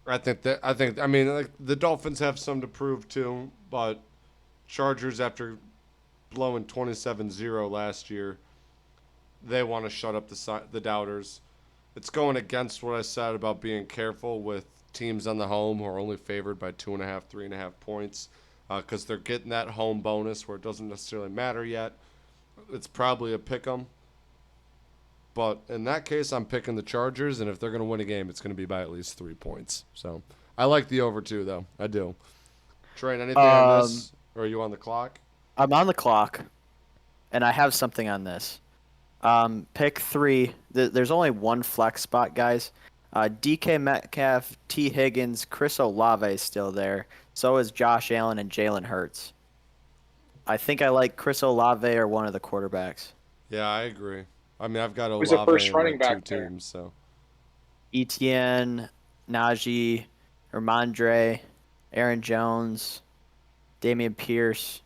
I mean, like, the Dolphins have some to prove too, but Chargers, after blowing 27-0 last year, they want to shut up the doubters. It's going against what I said about being careful with teams on the home who are only favored by 2.5, 3.5 points, because they're getting that home bonus where it doesn't necessarily matter yet. It's probably a pick 'em. But in that case, I'm picking the Chargers, and if they're going to win a game, it's going to be by at least 3 points. So I like the over 2, though. I do. Train, anything on this? Or are you on the clock? I'm on the clock. and I have something on this. Pick 3. There's only one flex spot, guys. DK Metcalf, T. Higgins, Chris Olave is still there. So is Josh Allen and Jalen Hurts. I think I like Chris Olave or one of the quarterbacks. Yeah, I agree. I mean, I've got Who's the Olave first in running like 2 back there? teams, so. Etienne, Najee, Ramondre, Aaron Jones, Damian Pierce.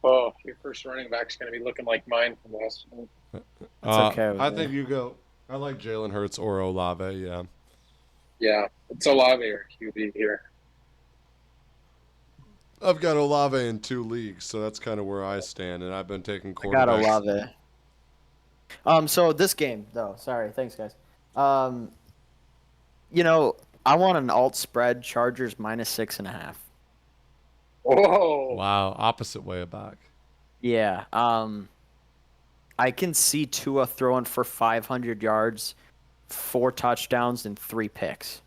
Oh, your first running back's going to be looking like mine from last week. That's okay with I me. think you go. I like Jalen Hurts or Olave. Yeah. Yeah, it's Olave or QB here. I've got Olave in 2 leagues, so that's kind of where I stand, and I've been taking I got quarterbacks. Olave. So this game though, sorry, thanks guys. I want an alt spread, Chargers -6.5. Whoa. Wow, opposite way back. Yeah. I can see Tua throwing for 500 yards, 4 touchdowns, and 3 picks.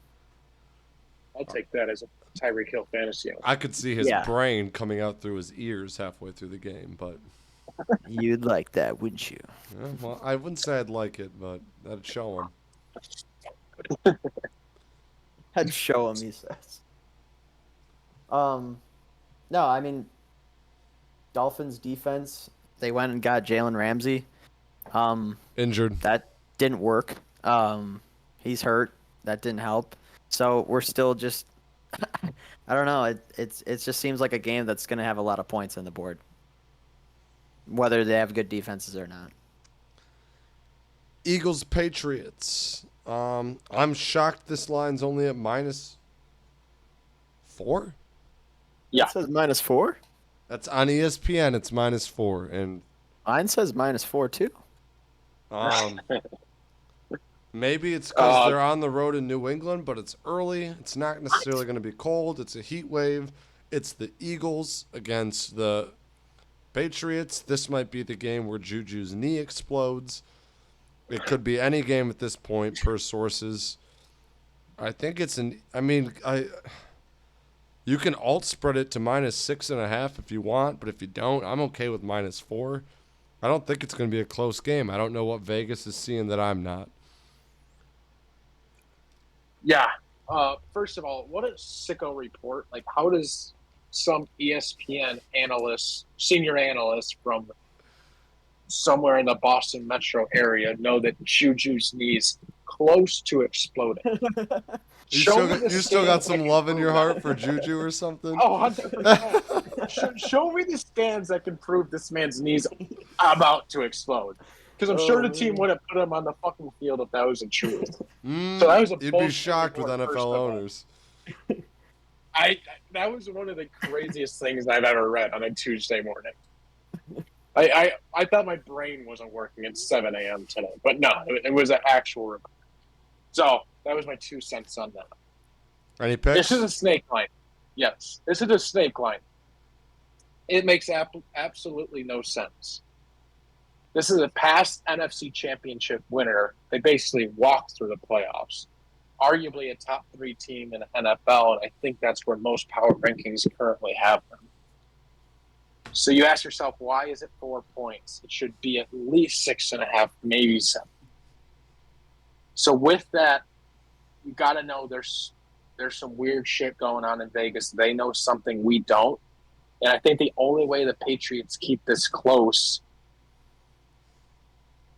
I'll take that as a Tyreek Hill fantasy. I could see his Yeah. brain coming out through his ears halfway through the game, but You'd like that, wouldn't you? yeah, well, I wouldn't say I'd like it, but that'd show him. I'd show him, he says. No, I mean, Dolphins defense, they went and got Jalen Ramsey. Injured. That didn't work. He's hurt. That didn't help. So we're still just, I don't know. It just seems like a game that's going to have a lot of points on the board, whether they have good defenses or not. Eagles Patriots. I'm shocked this line's only at -4. Yeah. It says -4. That's on ESPN. It's -4, and Mine says -4 too. maybe it's because they're on the road in New England, but it's early. It's not necessarily going to be cold. It's a heat wave. It's the Eagles against the Patriots. This might be the game where Juju's knee explodes. It could be any game at this point, per sources. I think it's you can alt spread it to -6.5 if you want, but if you don't, I'm okay with -4. I don't think it's going to be a close game. I don't know what Vegas is seeing that I'm not. Yeah. First of all, what a sicko report. Like, how does some ESPN analyst, senior analyst from somewhere in the Boston metro area know that Juju's knee's close to exploding? You still got some love in your heart for Juju or something? Oh, 100%. Show me the scans that can prove this man's knee's about to explode. Because I'm sure the team would have put him on the fucking field if that was the truth. So that was You'd be shocked with NFL owners. That was one of the craziest things I've ever read on a Tuesday morning. I thought my brain wasn't working at 7 a.m. today, but no, it was an actual report. So that was my 2 cents on that. Any picks? This is a snake line. Yes, this is a snake line. It makes absolutely no sense. This is a past NFC Championship winner. They basically walked through the playoffs. Arguably a top 3 team in the NFL, and I think that's where most power rankings currently have them. So you ask yourself, why is it 4 points? It should be at least 6.5, maybe 7. So with that, you got to know there's some weird shit going on in Vegas. They know something we don't. And I think the only way the Patriots keep this close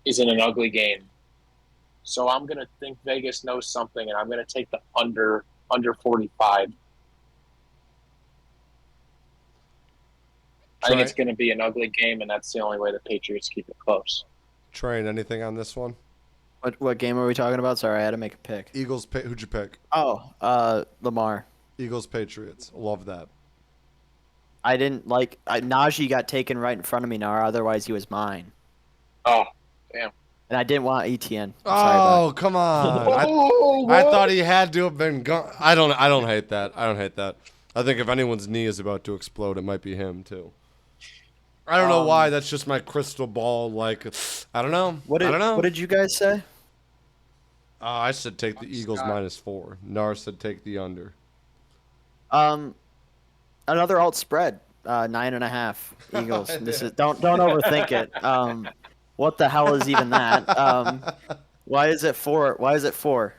is in an ugly game. So I'm going to think Vegas knows something, and I'm going to take the under 45. I think it's going to be an ugly game, and that's the only way the Patriots keep it close. Train, anything on this one? What game are we talking about? Sorry, I had to make a pick. Eagles, who'd you pick? Oh, Lamar. Eagles, Patriots. Love that. I didn't like Najee got taken right in front of me now, otherwise he was mine. Oh, damn. And I didn't want ETN. Oh, come on. I thought he had to have been gone. I don't hate that. I think if anyone's knee is about to explode, it might be him too. I don't know why. That's just my crystal ball. Like, I don't know. I don't know. What did you guys say? I said take the Eagles -4. Nar said take the under. Another alt spread. 9.5 Eagles. This is don't overthink it. What the hell is even that? Why is it 4? Why is it 4?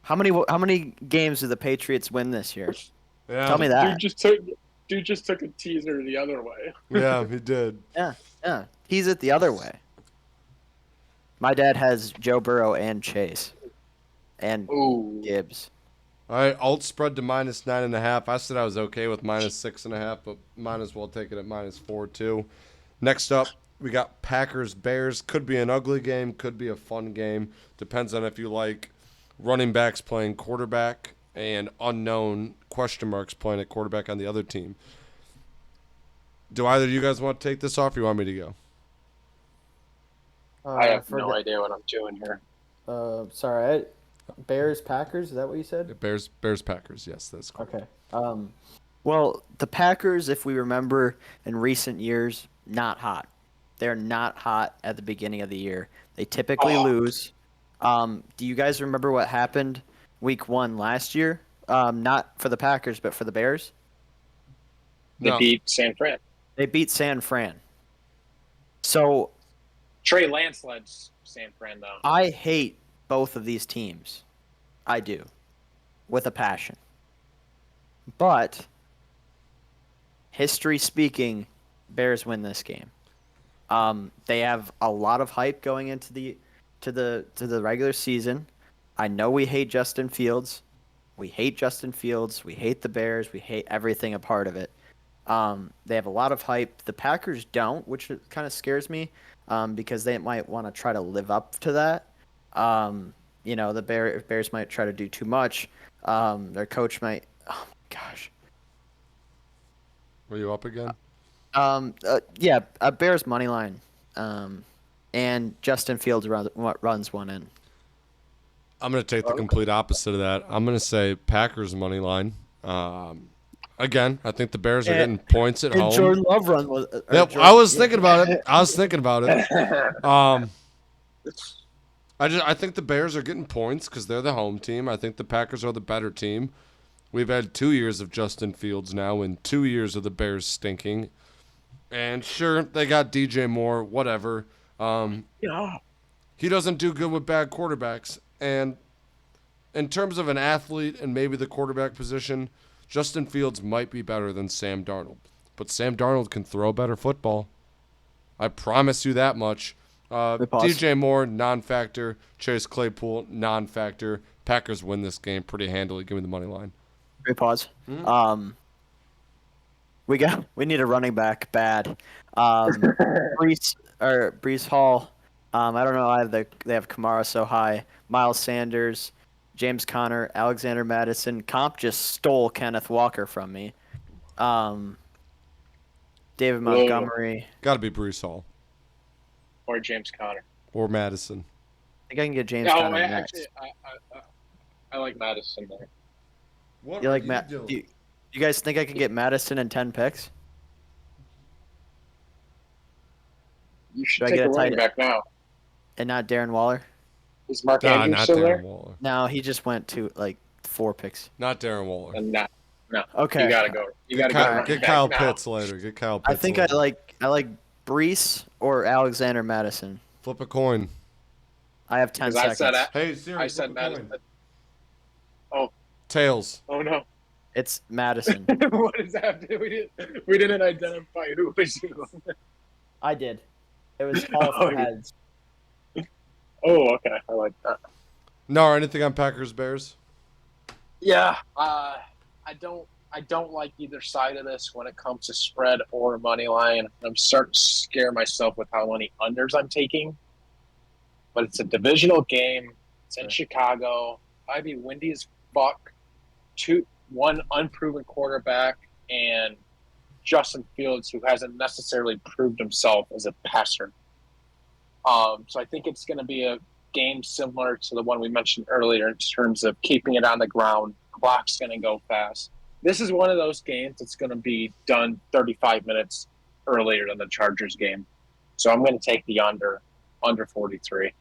How many games do the Patriots win this year? Yeah. Tell me that. Dude just took a teaser the other way. Yeah, he did. Yeah. He's it the other way. My dad has Joe Burrow and Chase and Ooh. Gibbs. All right, alt spread to -9.5. I said I was okay with -6.5, but might as well take it at -4 too. Next up, we got Packers Bears. Could be an ugly game, could be a fun game. Depends on if you like running backs playing quarterback and unknown question marks playing at quarterback on the other team. Do either of you guys want to take this off or you want me to go? I have no idea what I'm doing here. Sorry, Bears Packers. Is that what you said? Bears Packers. Yes, that's correct. Okay. Well, the Packers, if we remember in recent years, not hot. They're not hot at the beginning of the year. They typically lose. Do you guys remember what happened week 1 last year? Not for the Packers, but for the Bears. They beat San Fran. They beat San Fran. So Trey Lance led San Fran down. I hate both of these teams. I do. With a passion. But history speaking, Bears win this game. They have a lot of hype going into the regular season. I know we hate Justin Fields. We hate Justin Fields. We hate the Bears. We hate everything a part of it. They have a lot of hype. The Packers don't, which kind of scares me because they might want to try to live up to that. The Bears might try to do too much. Their coach might. Oh my gosh. Were you up again? Bears money line. And Justin Fields runs one in. I'm going to take the complete opposite of that. I'm going to say Packers money line. Again, I think the Bears are getting points at home. Jordan Love run was. Yep, I was thinking about it. I think the Bears are getting points because they're the home team. I think the Packers are the better team. We've had 2 years of Justin Fields now and 2 years of the Bears stinking. And sure, they got DJ Moore, whatever. He doesn't do good with bad quarterbacks. And in terms of an athlete and maybe the quarterback position, Justin Fields might be better than Sam Darnold. But Sam Darnold can throw better football. I promise you that much. DJ Moore, non-factor. Chase Claypool, non-factor. Packers win this game pretty handily. Give me the money line. Great pause. Mm-hmm. We need a running back bad. Brees Hall. I don't know. They have Kamara so high. Miles Sanders, James Conner, Alexander Madison. Comp just stole Kenneth Walker from me. David Montgomery. Got to be Brees Hall. Or James Conner. Or Madison. I think I can get James Conner next. I like Madison there. What you like Matt? Do you guys think I can get Madison in 10 picks? You should take a running back now. And not Darren Waller? Is Mark Andrews still there? Waller. No, he just went to 4 picks. Not Darren Waller. No. Okay. You gotta go. Get Kyle Pitts later. Get Kyle Pitts. I think later. I like Brees or Alexander Madison. Flip a coin. I have 10 seconds. Hey Siri, I said Madison. Oh. Tails. Oh no. It's Madison. What does that have to do? We didn't identify who was you. I did. It was all for heads. Oh, okay. I like that. No, anything on Packers Bears? Yeah. I don't like either side of this when it comes to spread or money line. I'm starting to scare myself with how many unders I'm taking. But it's a divisional game. It's in Chicago. Might be windy as fuck. One unproven quarterback and Justin Fields, who hasn't necessarily proved himself as a passer. So I think it's going to be a game similar to the one we mentioned earlier in terms of keeping it on the ground. Clock's going to go fast. This is one of those games that's going to be done 35 minutes earlier than the Chargers game. So I'm going to take the under 43.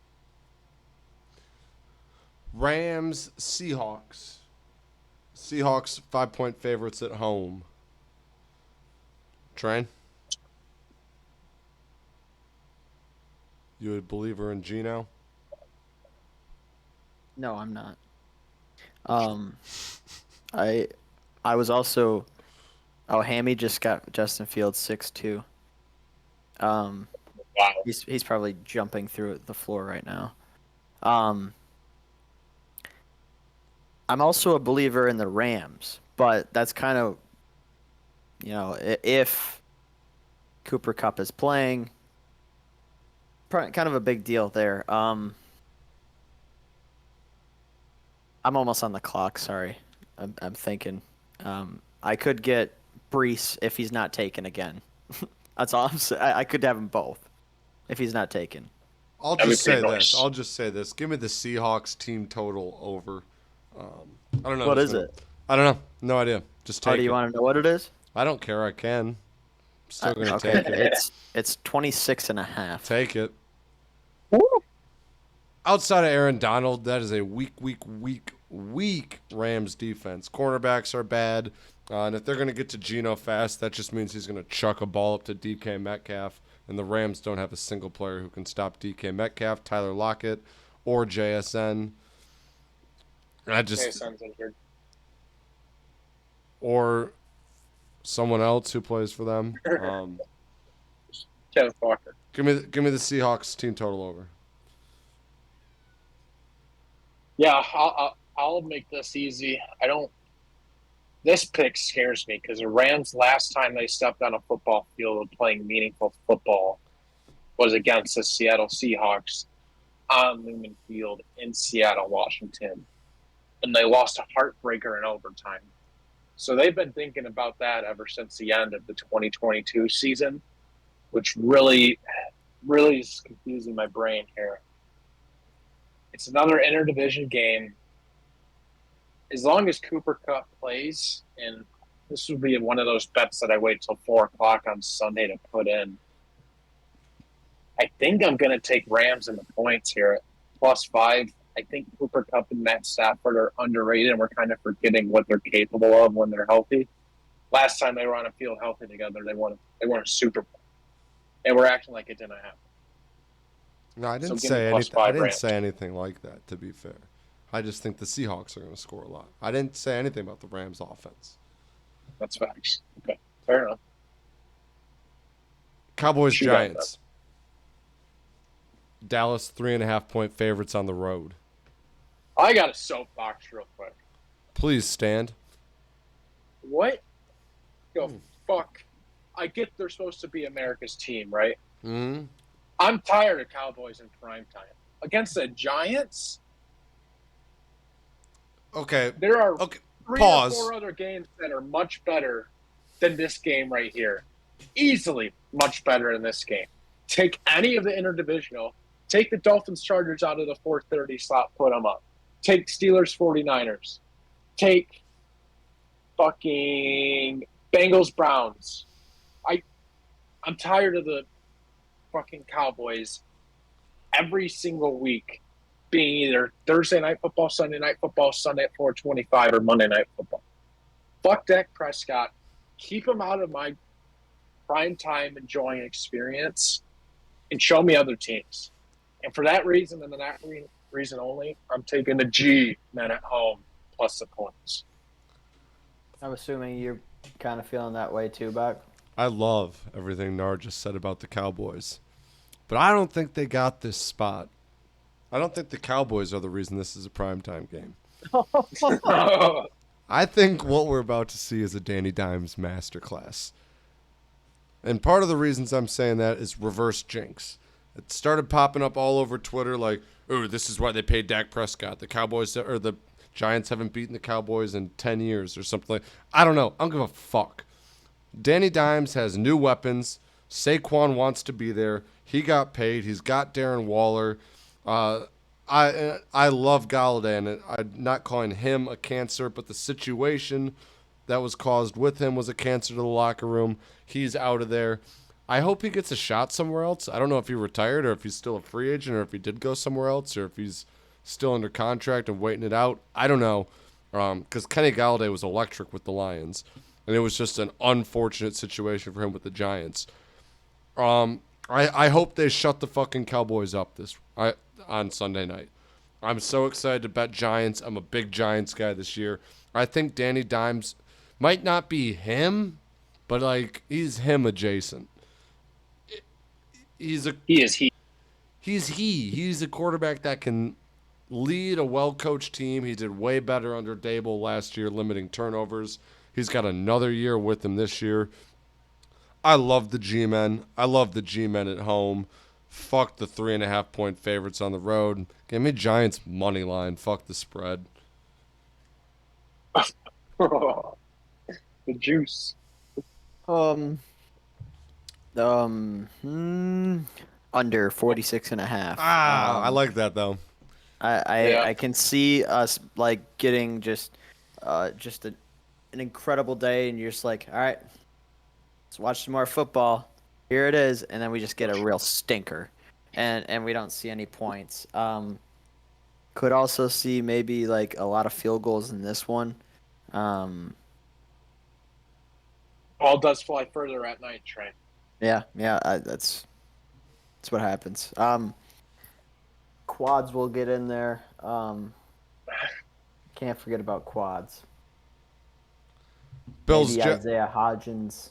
Rams, Seahawks. Seahawks 5-point favorites at home. Train? You a believer in Geno? No, I'm not. Um, I was also. Oh, Hammy just got Justin Fields 6-2. Um, Wow. he's probably jumping through the floor right now. Um, I'm also a believer in the Rams, but that's kind of, if Cooper Kupp is playing, kind of a big deal there. I'm almost on the clock. Sorry, I'm thinking. I could get Brees if he's not taken again. That's all I'm saying. I could have him both if he's not taken. I'll That'd be just say pretty this. nice. I'll just say this. Give me the Seahawks team total over. I don't know. What who's is gonna- it? I don't know. No idea. Just Oh, take do you it. want to know what it is? I don't care. I can. I'm still gonna Okay, take it. it's 26.5. Take it. Woo. Outside of Aaron Donald, that is a weak Rams defense. Cornerbacks are bad. And if they're going to get to Geno fast, that just means he's going to chuck a ball up to DK Metcalf. And the Rams don't have a single player who can stop DK Metcalf, Tyler Lockett, or JSN. JSN's injured. Or someone else who plays for them. Kenneth Walker. Give me the Seahawks team total over. Yeah, I'll make this easy. This pick scares me because the Rams last time they stepped on a football field playing meaningful football was against the Seattle Seahawks on Lumen Field in Seattle, Washington. And they lost a heartbreaker in overtime. So they've been thinking about that ever since the end of the 2022 season, which really is confusing my brain here. It's another interdivision game. As long as Cooper Kupp plays, and this would be one of those bets that I wait till 4 o'clock on Sunday to put in, I think I'm going to take Rams in the points here at +5. I think Cooper Kupp and Matt Stafford are underrated, and we're kind of forgetting what they're capable of when they're healthy. Last time they were on a field healthy together, they won a Super Bowl, and we're acting like it didn't happen. No, I didn't So give say me anything. I +5 didn't Rams. say anything like that. To be fair, I just think the Seahawks are going to score a lot. I didn't say anything about the Rams' offense. That's facts. Okay, fair enough. Cowboys You got Giants. Dallas 3.5-point favorites on the road. I got a soapbox real quick. Please stand. What? Go fuck. I get they're supposed to be America's team, right? Hmm. I'm tired of Cowboys in primetime. Against the Giants, Okay. there are Okay. 3 Pause. or 4 other games that are much better than this game right here. Easily much better than this game. Take any of the interdivisional. Take the Dolphins Chargers out of the 4:30 slot, put them up. Take Steelers 49ers. Take fucking Bengals Browns. I'm tired of the fucking Cowboys every single week being either Thursday night football, Sunday night football, Sunday at 4:25, or Monday night football. Fuck Dak Prescott. Keep him out of my prime time enjoying experience and show me other teams. And for that reason and that reason only, I'm taking the G-men at home plus the points. I'm assuming you're kind of feeling that way too, Bak. I love everything Nar just said about the Cowboys, but I don't think they got this spot. I don't think the Cowboys are the reason this is a primetime game. I think what we're about to see is a Danny Dimes masterclass. And part of the reasons I'm saying that is reverse jinx. It started popping up all over Twitter like, oh, this is why they paid Dak Prescott. The Cowboys or the Giants haven't beaten the Cowboys in 10 years or something like. I don't know. I don't give a fuck. Danny Dimes has new weapons. Saquon wants to be there. He got paid. He's got Darren Waller. I love Galladay, and I'm not calling him a cancer, but the situation that was caused with him was a cancer to the locker room. He's out of there. I hope he gets a shot somewhere else. I don't know if he retired or if he's still a free agent or if he did go somewhere else or if he's still under contract and waiting it out. I don't know, because Kenny Galladay was electric with the Lions. and it was just an unfortunate situation for him with the Giants. I hope they shut the fucking Cowboys up on Sunday night. I'm so excited to bet Giants. I'm a big Giants guy this year. I think Danny Dimes might not be him, but like he's him adjacent. He's a quarterback that can lead a well-coached team. He did way better under Dable last year, limiting turnovers. He's got another year with him this year. I love the G-men. I love the G-men at home. Fuck the 3.5 point favorites on the road. Give me Giants money line. Fuck the spread. The juice. Under 46.5. I like that though. I can see us like getting just an incredible day, and you're just like, all right, let's watch some more football. Here it is, and then we just get a real stinker, and we don't see any points. Could also see maybe like a lot of field goals in this one. Ball does fly further at night, Trey. Yeah, that's what happens. Quads will get in there. Can't forget about quads. Bills Maybe Isaiah Hodgins.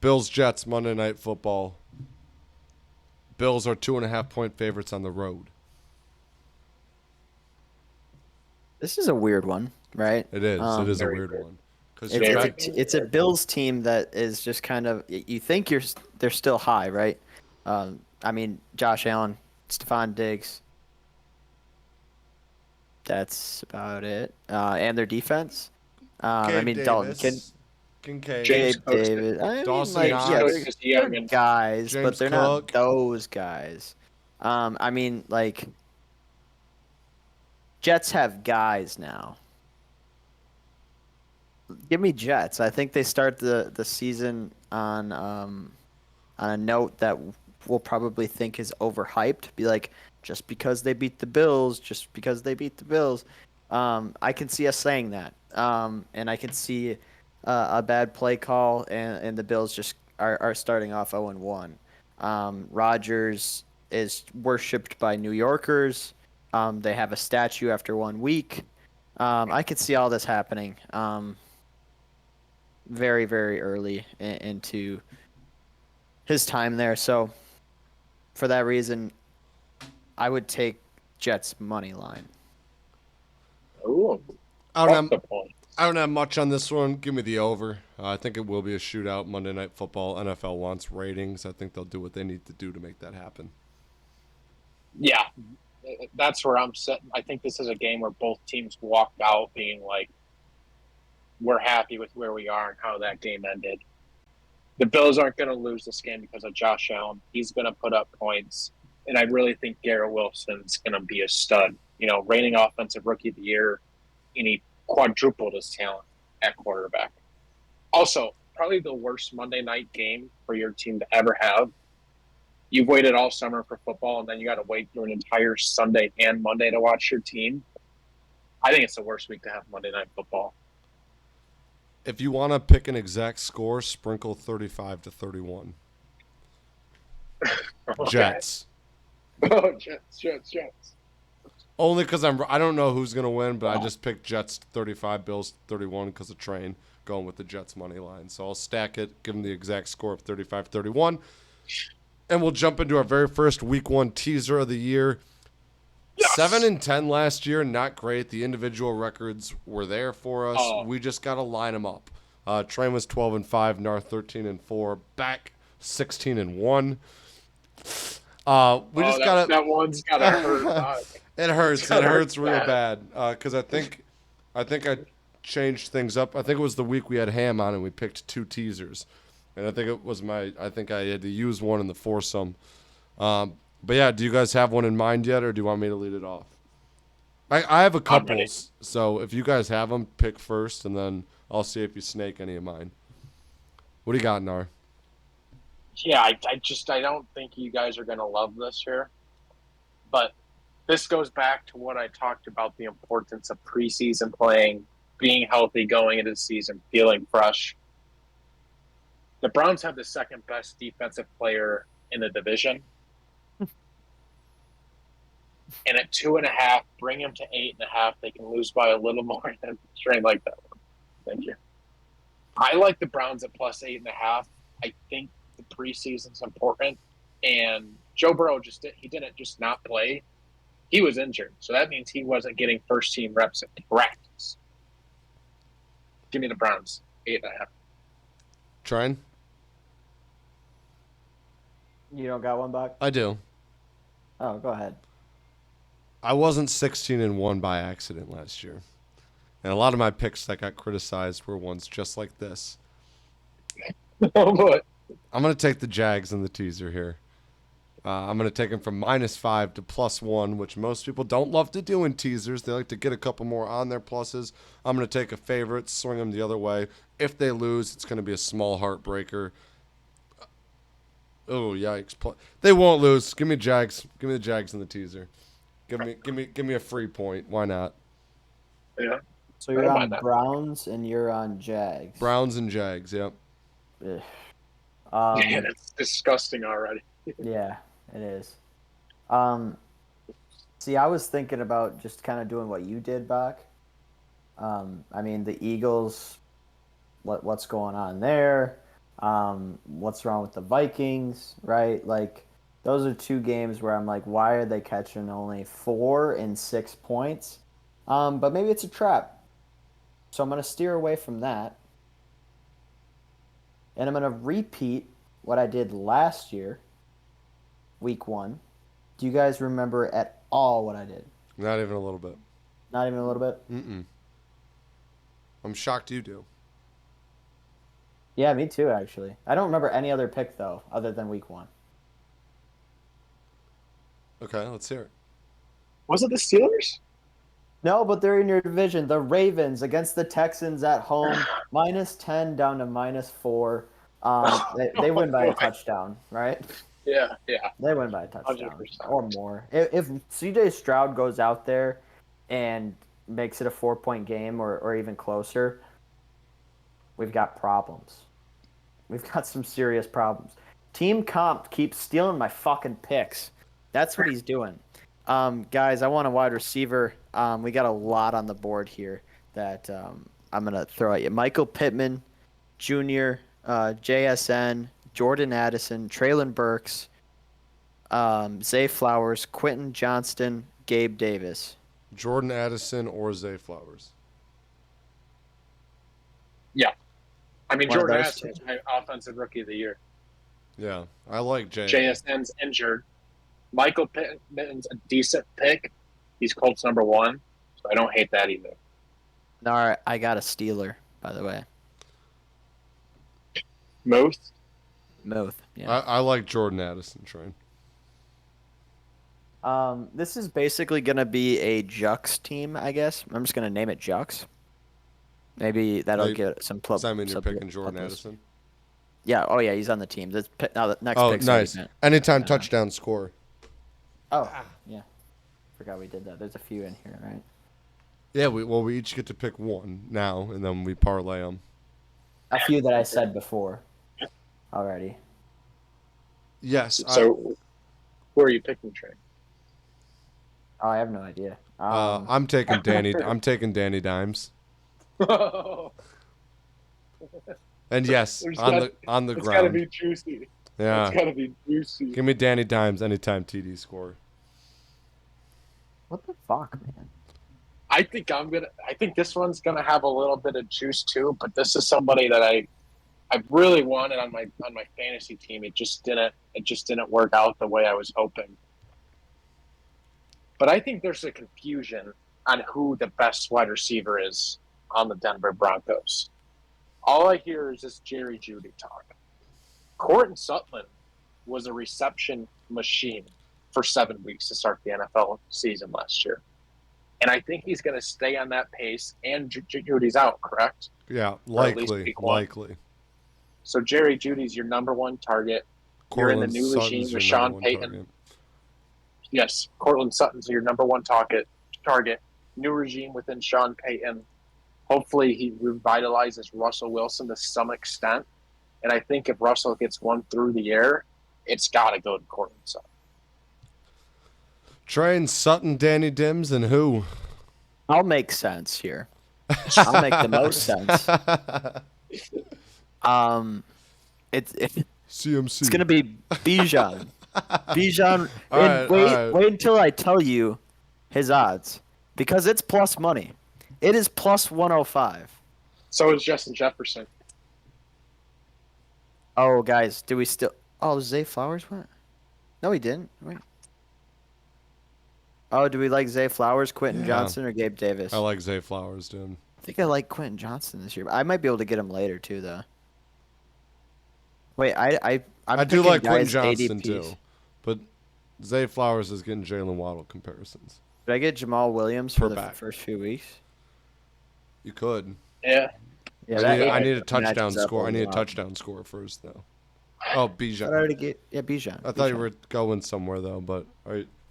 Bills Jets Monday Night Football. Bills are 2.5 point favorites on the road. This is a weird one, right? It is. It is a Very weird weird. one. Because It's a Bills team that is just kind of, you think they're still high, right? I mean, Josh Allen, Stephon Diggs. That's about it. And their defense. I mean, Dalton Kincaid, James Gabe Davis. I mean, Dawson like, Knox. yeah, Just young they're and- guys, James but they're Cook. not those guys. I mean, like, Jets have guys now. Give me Jets. I think they start the season on a note that we'll probably think is overhyped. Be like, just because they beat the Bills, just because they beat the Bills. I can see us saying that. And I can see a bad play call, and the Bills just are starting off 0-1. Rodgers is worshipped by New Yorkers. They have a statue after 1 week. I could see all this happening very, very early into his time there. So for that reason, I would take Jets money line. Ooh, I fuck the point. don't have much on this one. Give me the over. I think it will be a shootout. Monday Night Football. NFL wants ratings. I think they'll do what they need to do to make that happen. Yeah, that's where I'm sitting. I think this is a game where both teams walked out being like, we're happy with where we are and how that game ended. The Bills aren't going to lose this game because of Josh Allen. He's going to put up points. And I really think Garrett Wilson's going to be a stud. You know, reigning offensive rookie of the year, and he quadrupled his talent at quarterback. Also, probably the worst Monday night game for your team to ever have. You've waited all summer for football, and then you got to wait through an entire Sunday and Monday to watch your team. I think it's the worst week to have Monday Night Football. If you want to pick an exact score, sprinkle 35-31. Okay. Jets. Oh, Jets. Only because I don't know who's gonna win, but I just picked Jets 35, Bills 31 because of Train going with the Jets money line. So I'll stack it, give them the exact score of 35-31, and we'll jump into our very first Week 1 teaser of the year. Yes! 7-10 last year, not great. The individual records were there for us. Oh. We just gotta line them up. Train was 12-5, Nar 13-4, Bak 16-1. We just gotta. That one's gotta hurt. It hurts. It gotta hurts hurt real bad. because I think I changed things up. I think it was the week we had Ham on and we picked 2 teasers, and I think it was I think I had to use one in the foursome. But yeah, do you guys have one in mind yet, or do you want me to lead it off? I have a couple, so if you guys have them, pick first, and then I'll see if you snake any of mine. What do you got, Nar? Yeah, I don't think you guys are gonna love this here, but this goes back to what I talked about, the importance of preseason playing being healthy going into the season, feeling fresh. The Browns have the second best defensive player in the division. And at 2.5, bring him to 8.5. They can lose by a little more than straight like that one. Thank you. I like the Browns at plus 8.5. I think the preseason's important. And Joe Burrow didn't just not play. He was injured. So that means he wasn't getting first team reps at practice. Give me the Browns, 8.5. Trying? You don't got one, Bak? I do. Oh, go ahead. I wasn't 16-1 by accident last year. And a lot of my picks that got criticized were ones just like this. Oh, boy. I'm going to take the Jags in the teaser here. I'm going to take them from -5 to +1, which most people don't love to do in teasers. They like to get a couple more on their pluses. I'm going to take a favorite, swing them the other way. If they lose, it's going to be a small heartbreaker. Oh, yikes. They won't lose. Give me Jags. Give me the Jags in the teaser. Give me a free point. Why not? Yeah. So you're on Browns and you're on Jags. Browns and Jags, yep. Ugh. Man, it's disgusting already. Yeah, it is. See, I was thinking about just kind of doing what you did, Bak. I mean, the Eagles, what's going on there? What's wrong with the Vikings, right? Like, those are two games where I'm like, why are they catching only 4 and 6 points? But maybe it's a trap. So I'm going to steer away from that. And I'm going to repeat what I did last year, week 1. Do you guys remember at all what I did? Not even a little bit. Not even a little bit? Mm-mm. I'm shocked you do. Yeah, me too, actually. I don't remember any other pick, though, other than week 1. Okay, let's hear it. Was it the Steelers? No, but they're in your division. The Ravens against the Texans at home, -10 down to -4. They win by a touchdown, right? Yeah. They win by a touchdown 100%. or more. If CJ Stroud goes out there and makes it a 4-point game or even closer, we've got problems. We've got some serious problems. Team Comp keeps stealing my fucking picks. That's what he's doing. Guys, I want a wide receiver. We got a lot on the board here that I'm going to throw at you. Michael Pittman Jr., JSN, Jordan Addison, Traylon Burks, Zay Flowers, Quentin Johnston, Gabe Davis. Jordan Addison or Zay Flowers? Yeah. I mean, One of Jordan those Addison is my offensive rookie of the year. Yeah, I like Jay. JSN's injured. Michael Pittman's a decent pick. He's Colts number 1, so I don't hate that either. No, I got a Steeler, by the way. Most? Moth, yeah. I like Jordan Addison, Trent. This is basically going to be a Jux team, I guess. I'm just going to name it Jux. Maybe that'll get some Does that mean you're picking Jordan Addison? Yeah. Oh, yeah. He's on the team. Now the next Oh, pick's nice. Anytime touchdown score. Oh, yeah. Forgot we did that. There's a few in here, right? Yeah, we each get to pick one now, and then we parlay them. A few that I said before already. Yes. So, who are you picking, Trey? Oh, I have no idea. I'm taking Danny. I'm taking Danny Dimes. And yes, on the ground. It's gotta be juicy. Yeah. It's gotta be juicy. Give me Danny Dimes anytime TD score. What the fuck, man? I think this one's gonna have a little bit of juice too, but this is somebody that I really wanted on my fantasy team. It just didn't work out the way I was hoping. But I think there's a confusion on who the best wide receiver is on the Denver Broncos. All I hear is this Jerry Jeudy talk. Courtland Sutton was a reception machine for 7 weeks to start the NFL season last year. And I think he's going to stay on that pace, and Judy's out, correct? Yeah, likely. So Jerry Judy's your number 1 target. You're in the new regime with Sean Payton. Target. Yes, Courtland Sutton's your number 1 target. New regime within Sean Payton. Hopefully, he revitalizes Russell Wilson to some extent. And I think if Russell gets one through the air, it's got to go to Cortland Sutton. Train Sutton, Danny Dimes, and who? I'll make sense here. I'll make the most sense. It's CMC. gonna be Bijan. Bijan, All and right. wait until I tell you his odds, because it's plus money. It is plus 105. So is Justin Jefferson. Oh, guys, do we still? Oh, Zay Flowers went? No, he didn't. Wait. Oh, do we like Zay Flowers, Quentin Yeah. Johnson, or Gabe Davis? I like Zay Flowers, dude. I think I like Quentin Johnson this year. But I might be able to get him later too, though. Wait, I'm I do picking like Quentin guys Johnson ADPs. too, but Zay Flowers is getting Jalen Waddle comparisons. Did I get Jamal Williams for Per the back. first few weeks? You could. Yeah. Yeah, I need a touchdown matches up score. I need a lot. touchdown score first, though. Oh, I Bijan. already get Bijan. I thought you Bijan. were going somewhere though, but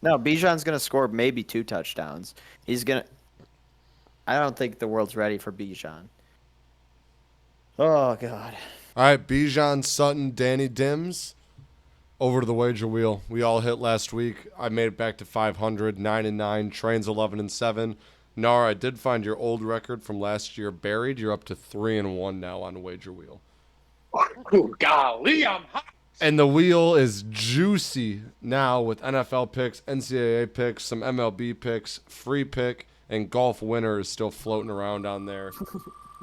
No, Bijan's gonna score maybe 2 touchdowns. He's gonna. I don't think the world's ready for Bijan. Oh God. all right. Bijan, Sutton, Danny Dimes. Over to the wager wheel. We all hit last week. I made it back to 500, 9-9. Trains 11-7. Gnar, I did find your old record from last year buried. You're up to 3-1 now on the wager wheel. Ooh, golly, I'm hot. And the wheel is juicy now with NFL picks, NCAA picks, some MLB picks, free pick, and golf winner is still floating around on there.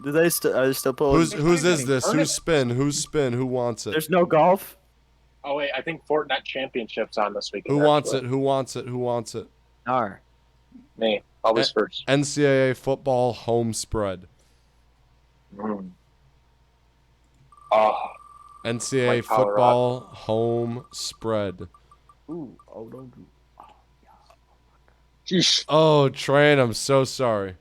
Are they still pulling? Whose is this? Who's spin? Who's spin? Who wants it? There's no golf. Oh, wait, I think Fortnite Championship's on this weekend. Who wants it? Who wants it? Who wants it? Nar. Me. Always first. NCAA football home spread. Mm. Oh, NCAA Like Colorado. football home spread. Ooh. Oh, don't do. geez. Oh, Train, I'm so sorry.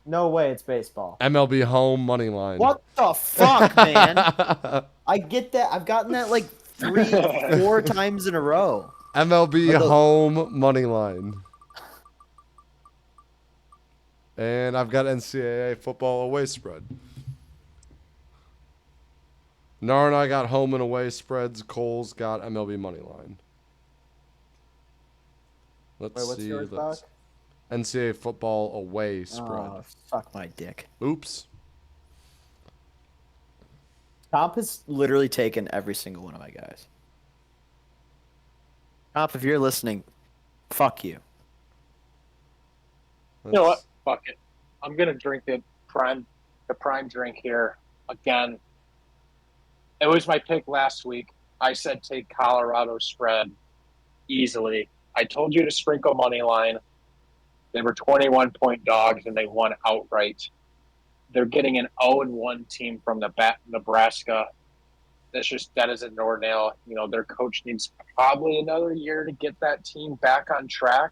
No way, it's baseball. MLB home money line. What the fuck, man? I get that. I've gotten that like 3-4 times in a row. MLB What the- home money line. And I've got NCAA football away spread. Gnar and I got home and away spreads. Cole's got MLB money line. Let's Wait, what's see. yours, Bak? NCAA football away spread. Oh, suck my dick. Oops. Comp has literally taken every single one of my guys. Comp, if you're listening, fuck you. You know what? Fuck it. I'm gonna drink the prime drink here again. It was my pick last week. I said take Colorado spread easily. I told you to sprinkle money line. They were 21-point dogs and they won outright. They're getting an 0-1 team from Nebraska. That is a door nail. You know, their coach needs probably another year to get that team back on track.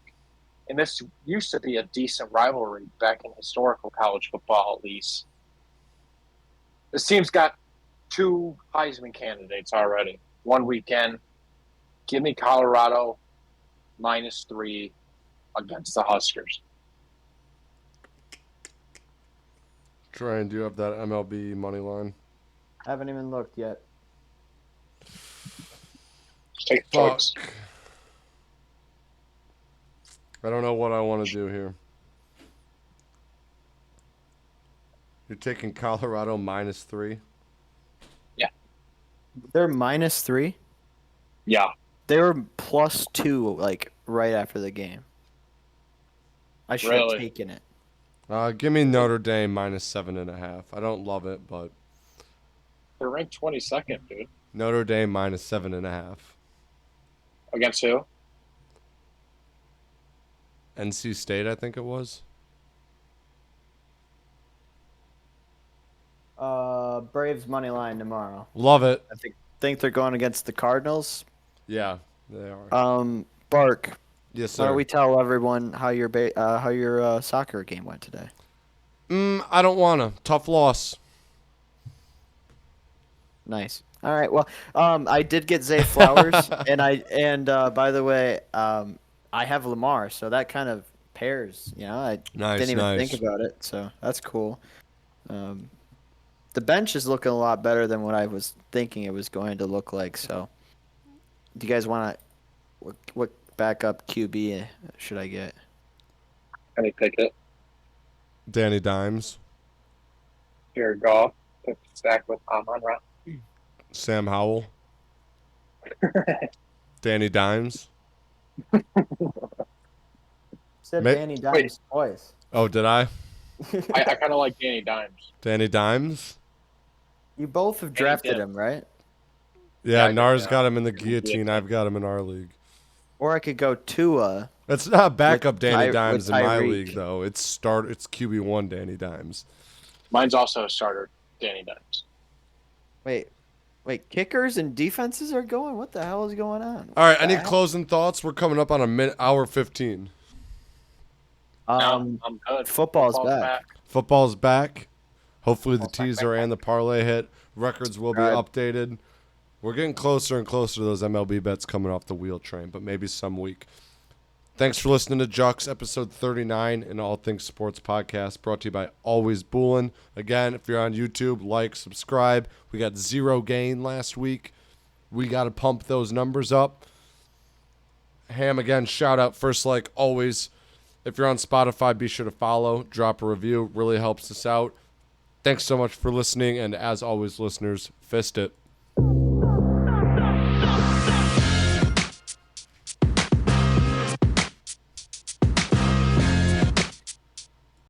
And this used to be a decent rivalry back in historical college football, at least. This team's got 2 Heisman candidates already. One weekend. Give me Colorado -3 against the Huskers. Train, do you have that MLB money line? I haven't even looked yet. Just take the Fuck. choice. I don't know what I want to do here. You're taking Colorado -3? They're -3. Yeah. They were +2 like right after the game. I should have Really? taken it. Give me Notre Dame -7.5. I don't love it, but They're ranked 22nd, dude. Notre Dame -7.5. Against who? NC State, I think it was. Braves money line tomorrow. Love it. I think they're going against the Cardinals. Yeah, they are. Bark. Yes, Why sir. don't we tell everyone how your soccer game went today? I don't want to. Tough loss. Nice. All right. Well, I did get Zay Flowers, and by the way, I have Lamar, so that kind of pairs. You know, I Nice, didn't even nice. think about it, so that's cool. The bench is looking a lot better than what I was thinking it was going to look like. So, do you guys want to? What backup QB should I get? Kenny Pickett, Danny Dimes, Jared Goff, took the stack with Amon-Ra. Sam Howell, Danny Dimes. Said Ma- Danny Dimes twice. Oh, did I? I kind of like Danny Dimes. Danny Dimes? You both have drafted him, right? Yeah, I did, Nars yeah. got him in the guillotine. I've got him in our league. Or I could go Tua. It's not backup With Danny Ty- Dimes with in my Tyreek. league, though. It's QB1 Danny Dimes. Mine's also a starter, Danny Dimes. Wait, kickers and defenses are going? What the hell is going on? All right, What any the hell? closing thoughts? We're coming up on hour 15. No, I'm good. Football's back. Football's back. Hopefully the Football's back, teaser back, and the parlay hit. Records will be Subscribe. updated. We're getting closer and closer to those MLB bets coming off the wheel train, but maybe some week. Thanks for listening to Jux, episode 39, an All Things Sports podcast, brought to you by Always Bullin. Again, if you're on YouTube, like, subscribe. We got 0 gain last week. We got to pump those numbers up. Ham, again, shout out. First, like always, if you're on Spotify, be sure to follow, drop a review. Really helps us out. Thanks so much for listening, and as always, listeners, fist it.